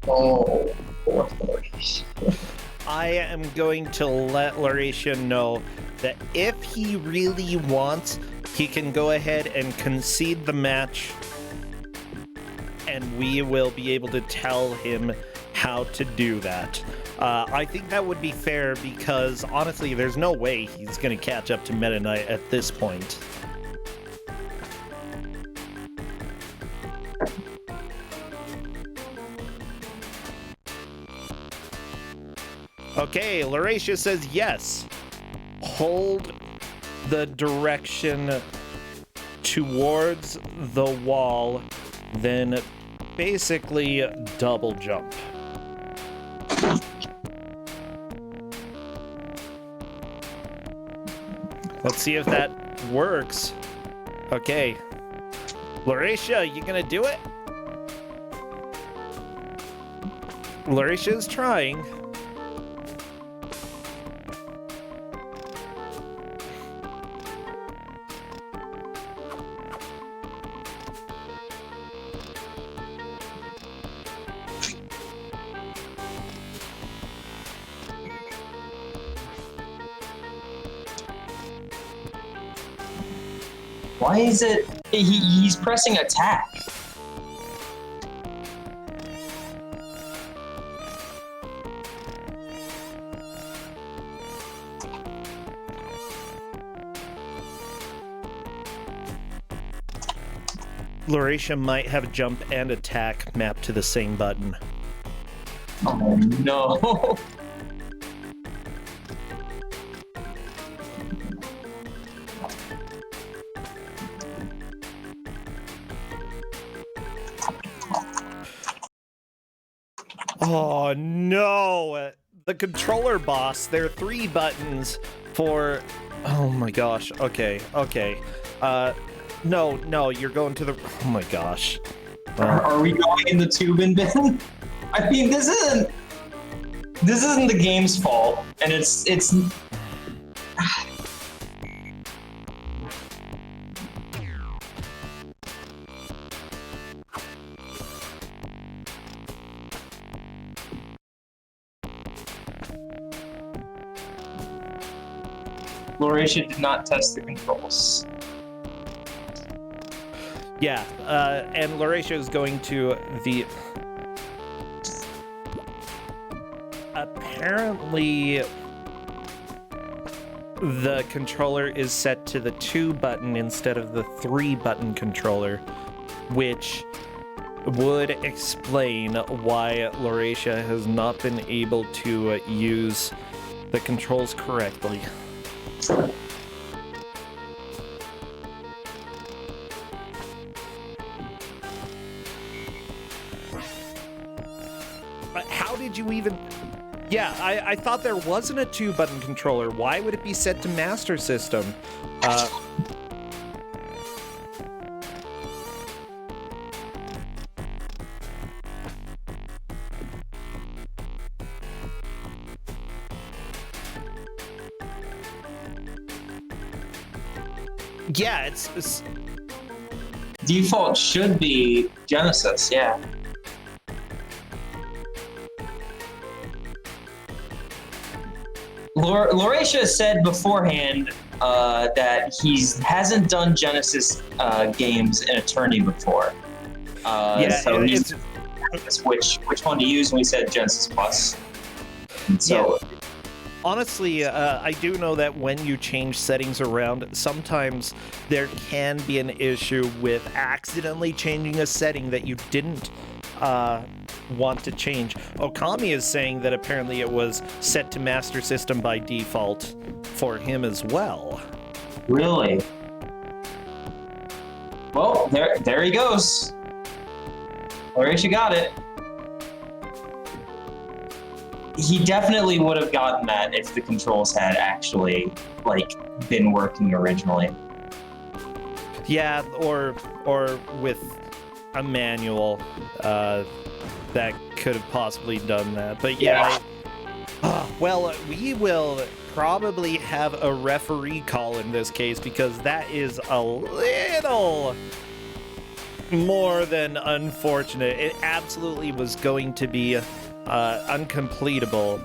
Oh, poor Lauracia. I am going to let Lauracia know that if he really wants, he can go ahead and concede the match, and we will be able to tell him how to do that. I think that would be fair because, honestly, there's no way he's going to catch up to Meta Knight at this point. Okay, Lauracia says yes. Hold the direction towards the wall, then basically double jump. Let's see if that works. Okay. Lauracia, you gonna do it? Lauracia is trying. Why is it he's pressing attack? Lauracia might have jump and attack mapped to the same button. Oh no. Oh no! The controller boss. There are 3 buttons for. Oh my gosh. Okay. No, you're going to the. Oh my gosh. Are we going in the tube and bin? I mean, this isn't the game's fault, and it's. Lauratia did not test the controls. Yeah, and Lauratia is going to the. Apparently, the controller is set to the 2 button instead of the 3 button controller, which would explain why Lauratia has not been able to use the controls correctly. How did you even... Yeah, I thought there wasn't a 2-button controller. Why would it be set to Master System? Yeah, it's... Default should be Genesis, yeah. Lauratia said beforehand that he hasn't done Genesis games in a tourney before. So he's which one to use, and we said Genesis Plus. And so. Yeah. Honestly, I do know that when you change settings around, sometimes there can be an issue with accidentally changing a setting that you didn't want to change. Okami is saying that apparently it was set to Master System by default for him as well. Really? Well, there he goes. Lauratia got it. He definitely would have gotten that if the controls had actually, been working originally. Yeah, or with a manual that could have possibly done that. But yeah. Well, we will probably have a referee call in this case because that is a little more than unfortunate. It absolutely was going to be uncompletable.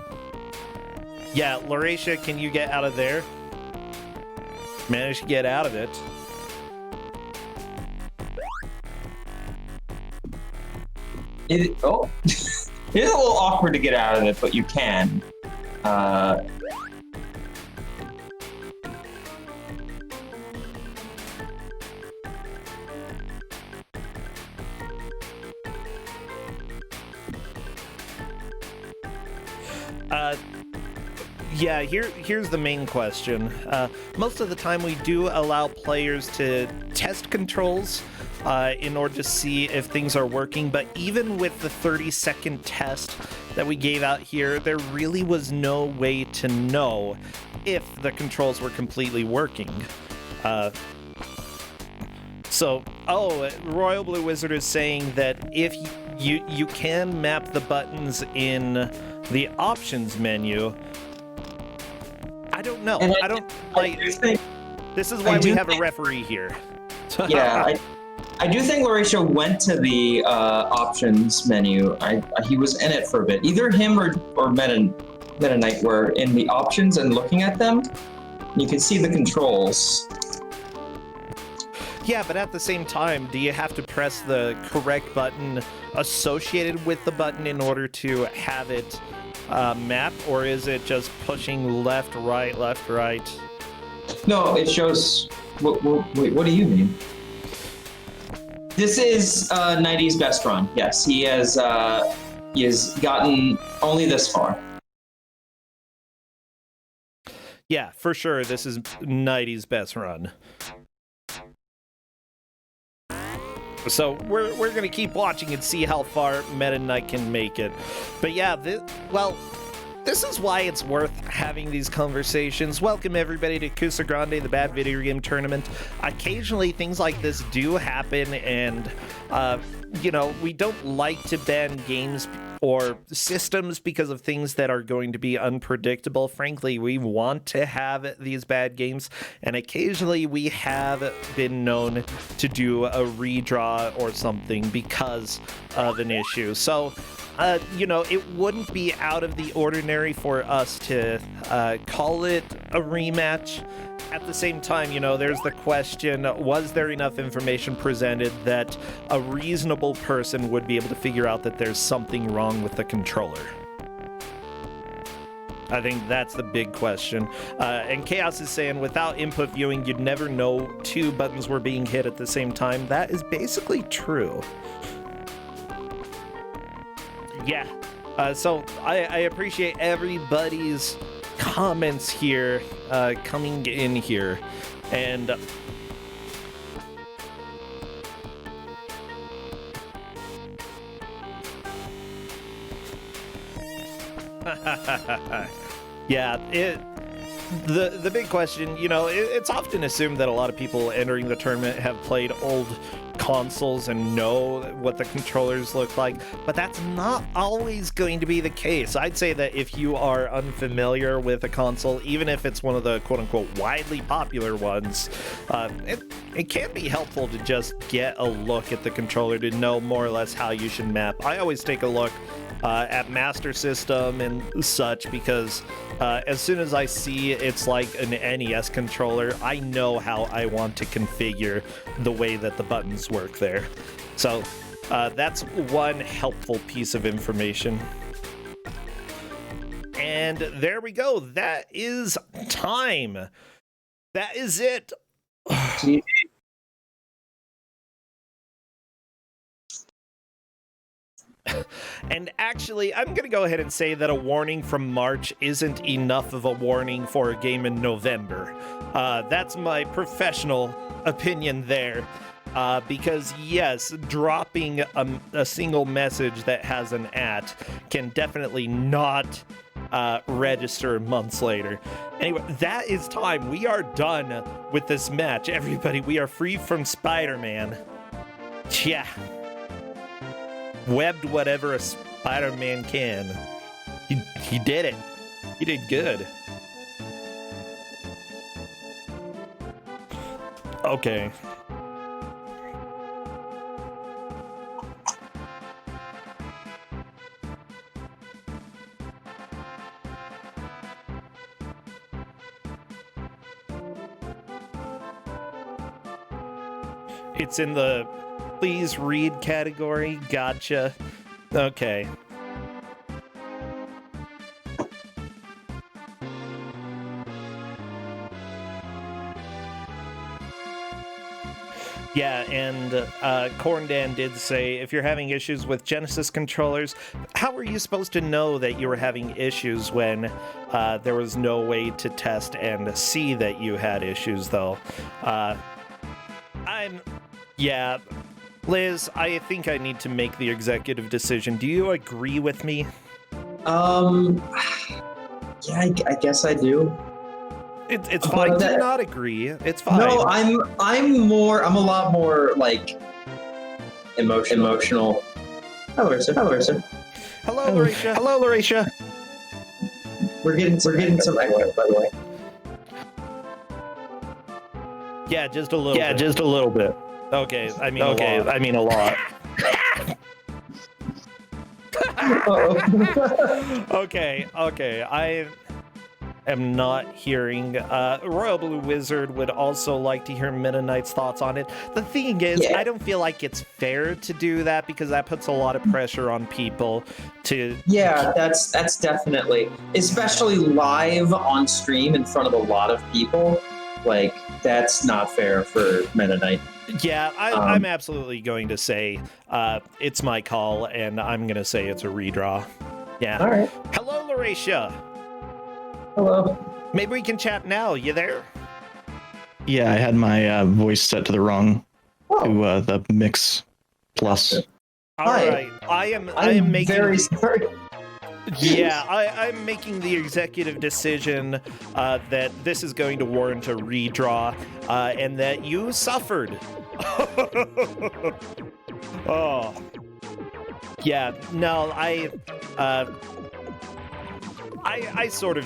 Yeah, Lauratia, can you get out of there? Managed to get out of it. It is a little awkward to get out of it, but you can. Yeah, here's the main question. Most of the time we do allow players to test controls in order to see if things are working, but even with the 30-second test that we gave out here, there really was no way to know if the controls were completely working. Royal Blue Wizard is saying that if you can map the buttons in the options menu. I don't know. This is why we have a referee here. Yeah, I do think Lauratia went to the options menu. He was in it for a bit. Either him or Meta Knight were in the options and looking at them. You can see the controls. Yeah, but at the same time, do you have to press the correct button associated with the button in order to have it map, or is it just pushing left, right? No, it shows. Wait, what do you mean? This is Nighty's best run. Yes, he has gotten only this far. Yeah, for sure. This is Nighty's best run. So we're gonna keep watching and see how far Meta Knight can make it. But yeah, this is why it's worth having these conversations. Welcome everybody to Ku5ogrande, the Bad Video Game Tournament. Occasionally things like this do happen, and we don't like to ban games or systems because of things that are going to be unpredictable. Frankly, we want to have these bad games, and occasionally we have been known to do a redraw or something because of an issue. So it wouldn't be out of the ordinary for us to call it a rematch. At the same time, there's the question, was there enough information presented that a reasonable person would be able to figure out that there's something wrong with the controller? I think that's the big question. And Chaos is saying, without input viewing, you'd never know two buttons were being hit at the same time. That is basically true. Yeah, so I appreciate everybody's comments here, coming in here, and yeah, the big question, it's often assumed that a lot of people entering the tournament have played old consoles and know what the controllers look like, but that's not always going to be the case. I'd say that if you are unfamiliar with a console, even if it's one of the quote-unquote widely popular ones, it can be helpful to just get a look at the controller to know more or less how you should map. I always take a look at Master System and such, because as soon as I see it's like an NES controller, I know how I want to configure the way that the buttons work there. So that's one helpful piece of information. And there we go. That is time. That is it. And actually, I'm going to go ahead and say that a warning from March isn't enough of a warning for a game in November. That's my professional opinion there. Because yes, dropping a single message that has an @ can definitely not register months later. Anyway, that is time. We are done with this match. Everybody, we are free from Spider-Man. Yeah. Webbed whatever a Spider-Man can. He did it. He did good. Okay. It's in the please read category. Gotcha. Okay. Yeah, and Corndan did say, if you're having issues with Genesis controllers, how were you supposed to know that you were having issues when there was no way to test and see that you had issues, though? Yeah, Liz, I think I need to make the executive decision. Do you agree with me? Yeah, I guess I do. It's fine to not agree. It's fine. No, I'm a lot more like emotional. Hello, Larissa. Hello, Larisha. Hello, Larisha. We're getting some echo, by the way. Yeah, just a little bit. Okay, I mean a lot. Okay, I am not hearing. Royal Blue Wizard would also like to hear Meta Knight's thoughts on it. The thing is, I don't feel like it's fair to do that, because that puts a lot of pressure on people to... Yeah, that's definitely, especially live on stream in front of a lot of people, like, that's not fair for Meta Knight. Yeah, I'm absolutely going to say it's my call, and I'm going to say it's a redraw. Yeah. All right. Hello, Larisha. Hello. Maybe we can chat now. You there? Yeah, I had my voice set to the wrong, to the mix plus. All Hi. right, I am I'm making very sorry. Yeah, I'm making the executive decision that this is going to warrant a redraw, and that you suffered. Oh, yeah. No, I sort of.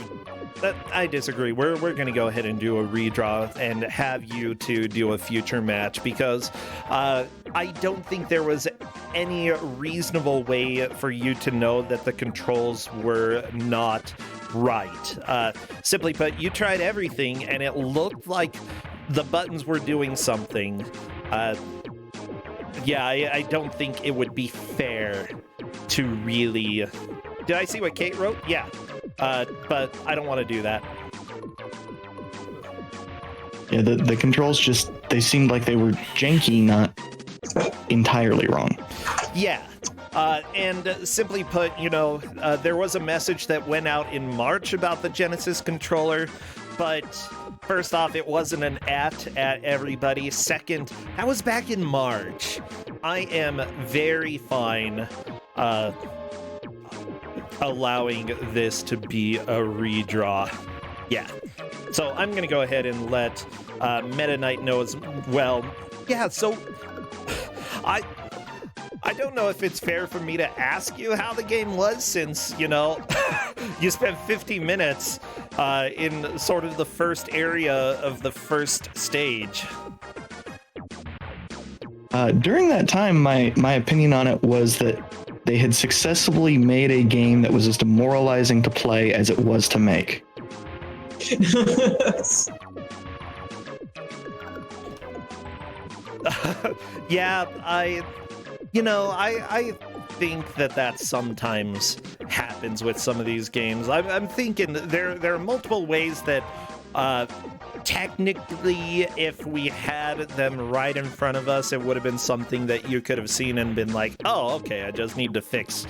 I disagree. We're going to go ahead and do a redraw and have you two do a future match because I don't think there was any reasonable way for you to know that the controls were not right. Simply put, you tried everything and it looked like the buttons were doing something. Yeah, I don't think it would be fair to really... Did I see what Kate wrote? Yeah. But I don't want to do that. Yeah, the controls just, they seemed like they were janky, not entirely wrong. Yeah. And simply put, you know, there was a message that went out in March about the Genesis controller, but first off, it wasn't an at everybody. Second, that was back in March. I am very fine allowing this to be a redraw. Yeah. So I'm going to go ahead and let Meta Knight know as well. Yeah, so I don't know if it's fair for me to ask you how the game was since, you know, you spent 50 minutes in sort of the first area of the first stage. During that time, my opinion on it was that they had successfully made a game that was as demoralizing to play as it was to make. Yeah, I think that sometimes happens with some of these games. I'm thinking there are multiple ways that technically, if we had them right in front of us, it would have been something that you could have seen and been like, oh, okay, I just need to fix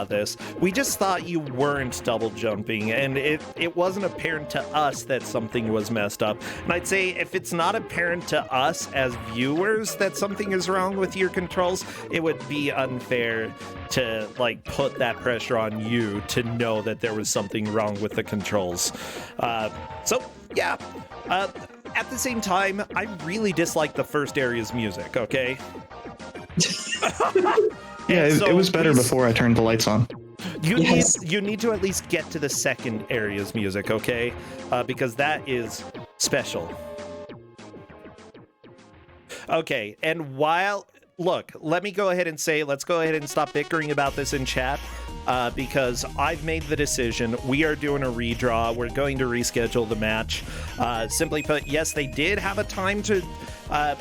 this. We just thought you weren't double jumping, and it wasn't apparent to us that something was messed up. And I'd say if it's not apparent to us as viewers that something is wrong with your controls, it would be unfair to like put that pressure on you to know that there was something wrong with the controls. So yeah. At the same time, I really dislike the first area's music, okay? Yeah, so it was better before I turned the lights on. You need to at least get to the second area's music, okay? Because that is special. Okay, and look, let me go ahead and say, let's go ahead and stop bickering about this in chat. Because I've made the decision. We are doing a redraw. We're going to reschedule the match. Simply put, yes, they did have a time to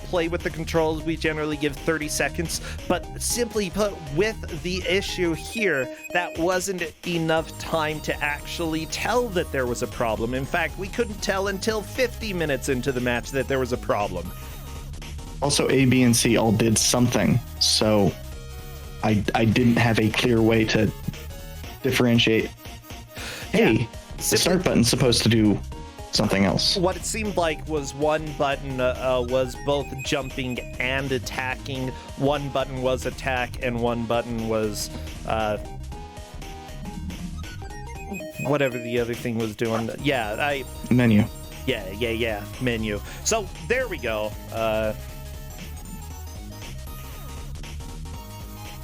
play with the controls. We generally give 30 seconds. But simply put, with the issue here, that wasn't enough time to actually tell that there was a problem. In fact, we couldn't tell until 50 minutes into the match that there was a problem. Also, A, B, and C all did something, so I didn't have a clear way to differentiate. Hey, the start button's supposed to do something else. What it seemed like was one button was both jumping and attacking. One button was attack, and one button was whatever the other thing was doing. Yeah, Menu. Yeah, menu. So there we go.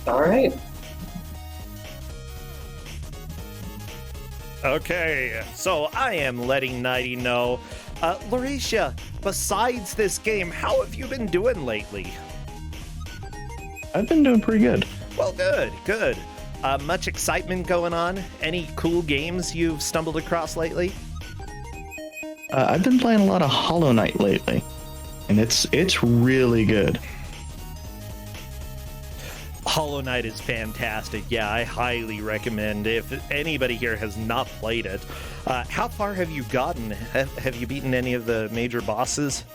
All right. Okay, so I am letting Nighty know. Lauricia, besides this game, how have you been doing lately? I've been doing pretty good. Well, good. Much excitement going on? Any cool games you've stumbled across lately? I've been playing a lot of Hollow Knight lately, and it's really good. Hollow Knight is fantastic. Yeah, I highly recommend if anybody here has not played it. How far have you gotten? Have you beaten any of the major bosses?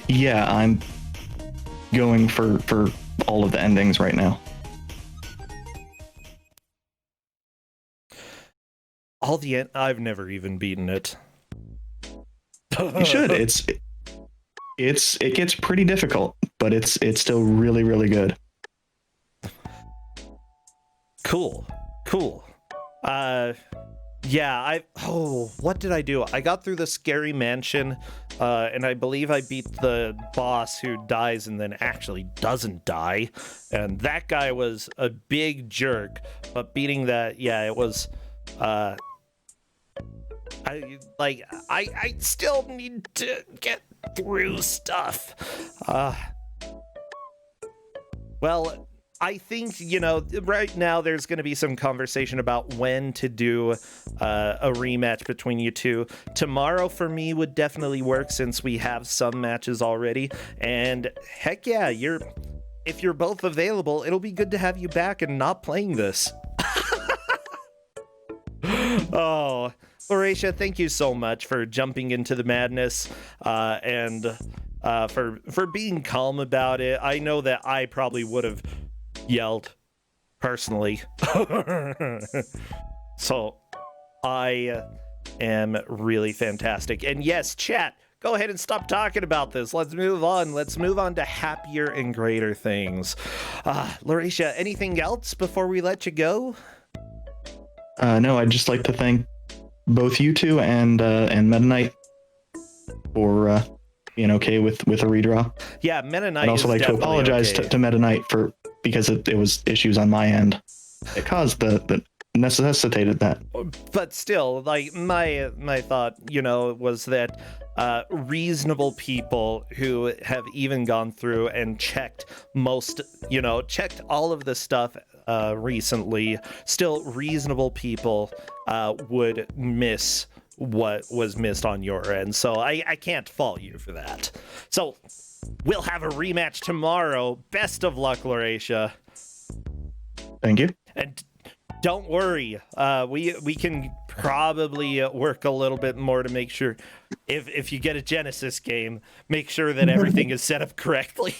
Yeah, I'm going for all of the endings right now. I've never even beaten it. You should. It gets pretty difficult, but it's still really, really good. Cool. Yeah, what did I do? I got through the scary mansion, and I believe I beat the boss who dies and then actually doesn't die. And that guy was a big jerk, but beating that, yeah, it was, I still need to get through stuff. Well, I think, right now there's going to be some conversation about when to do a rematch between you two. Tomorrow for me would definitely work since we have some matches already. And heck yeah, if you're both available, it'll be good to have you back and not playing this. Oh, Lauracia, thank you so much for jumping into the madness and for being calm about it. I know that I probably would have yelled personally. So I am really fantastic. And yes, chat, go ahead and stop talking about this. Let's move on. Let's move on to happier and greater things. Lauracia, anything else before we let you go? No, I'd just like to thank both you two and Meta Knight for being okay with a redraw. Yeah, Meta Knight. I'd also like to apologize to Meta Knight because it was issues on my end. It caused the necessitated that. But still, like my thought, was that reasonable people who have even gone through and checked all of this stuff recently, still reasonable people would miss what was missed on your end. So I can't fault you for that. So we'll have a rematch tomorrow. Best of luck, Lauracia. Thank you. And don't worry, we can probably work a little bit more to make sure if you get a Genesis game, make sure that everything is set up correctly.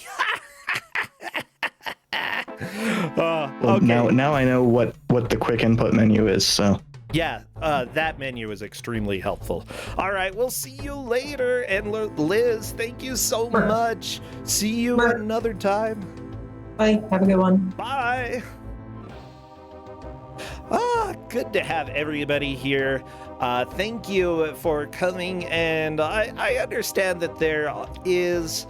Okay. Now I know what the quick input menu is, so. Yeah, that menu is extremely helpful. All right, we'll see you later. And Liz, thank you so much. See you another time. Bye. Have a good one. Bye. Good to have everybody here. Thank you for coming. And I understand that there is,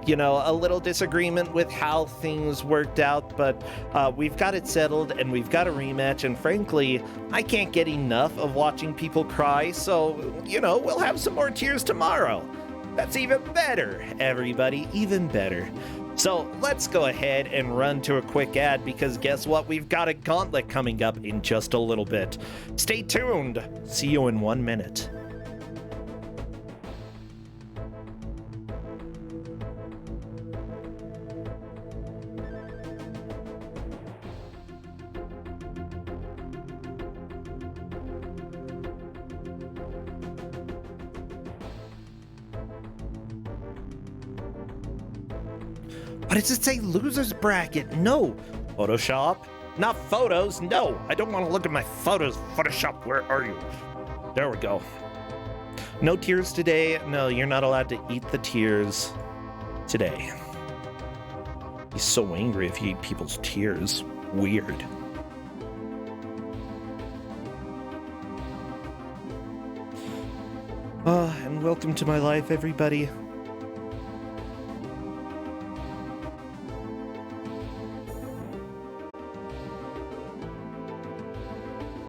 a little disagreement with how things worked out, but we've got it settled and we've got a rematch. And frankly, I can't get enough of watching people cry. So, we'll have some more tears tomorrow. That's even better, everybody, even better. So let's go ahead and run to a quick ad because guess what? We've got a gauntlet coming up in just a little bit. Stay tuned. See you in 1 minute. Why does it say loser's bracket? No. Photoshop? Not photos. No, I don't want to look at my photos. Photoshop, where are you? There we go. No tears today. No, you're not allowed to eat the tears today. He's so angry if you eat people's tears. Weird. And welcome to my life, everybody.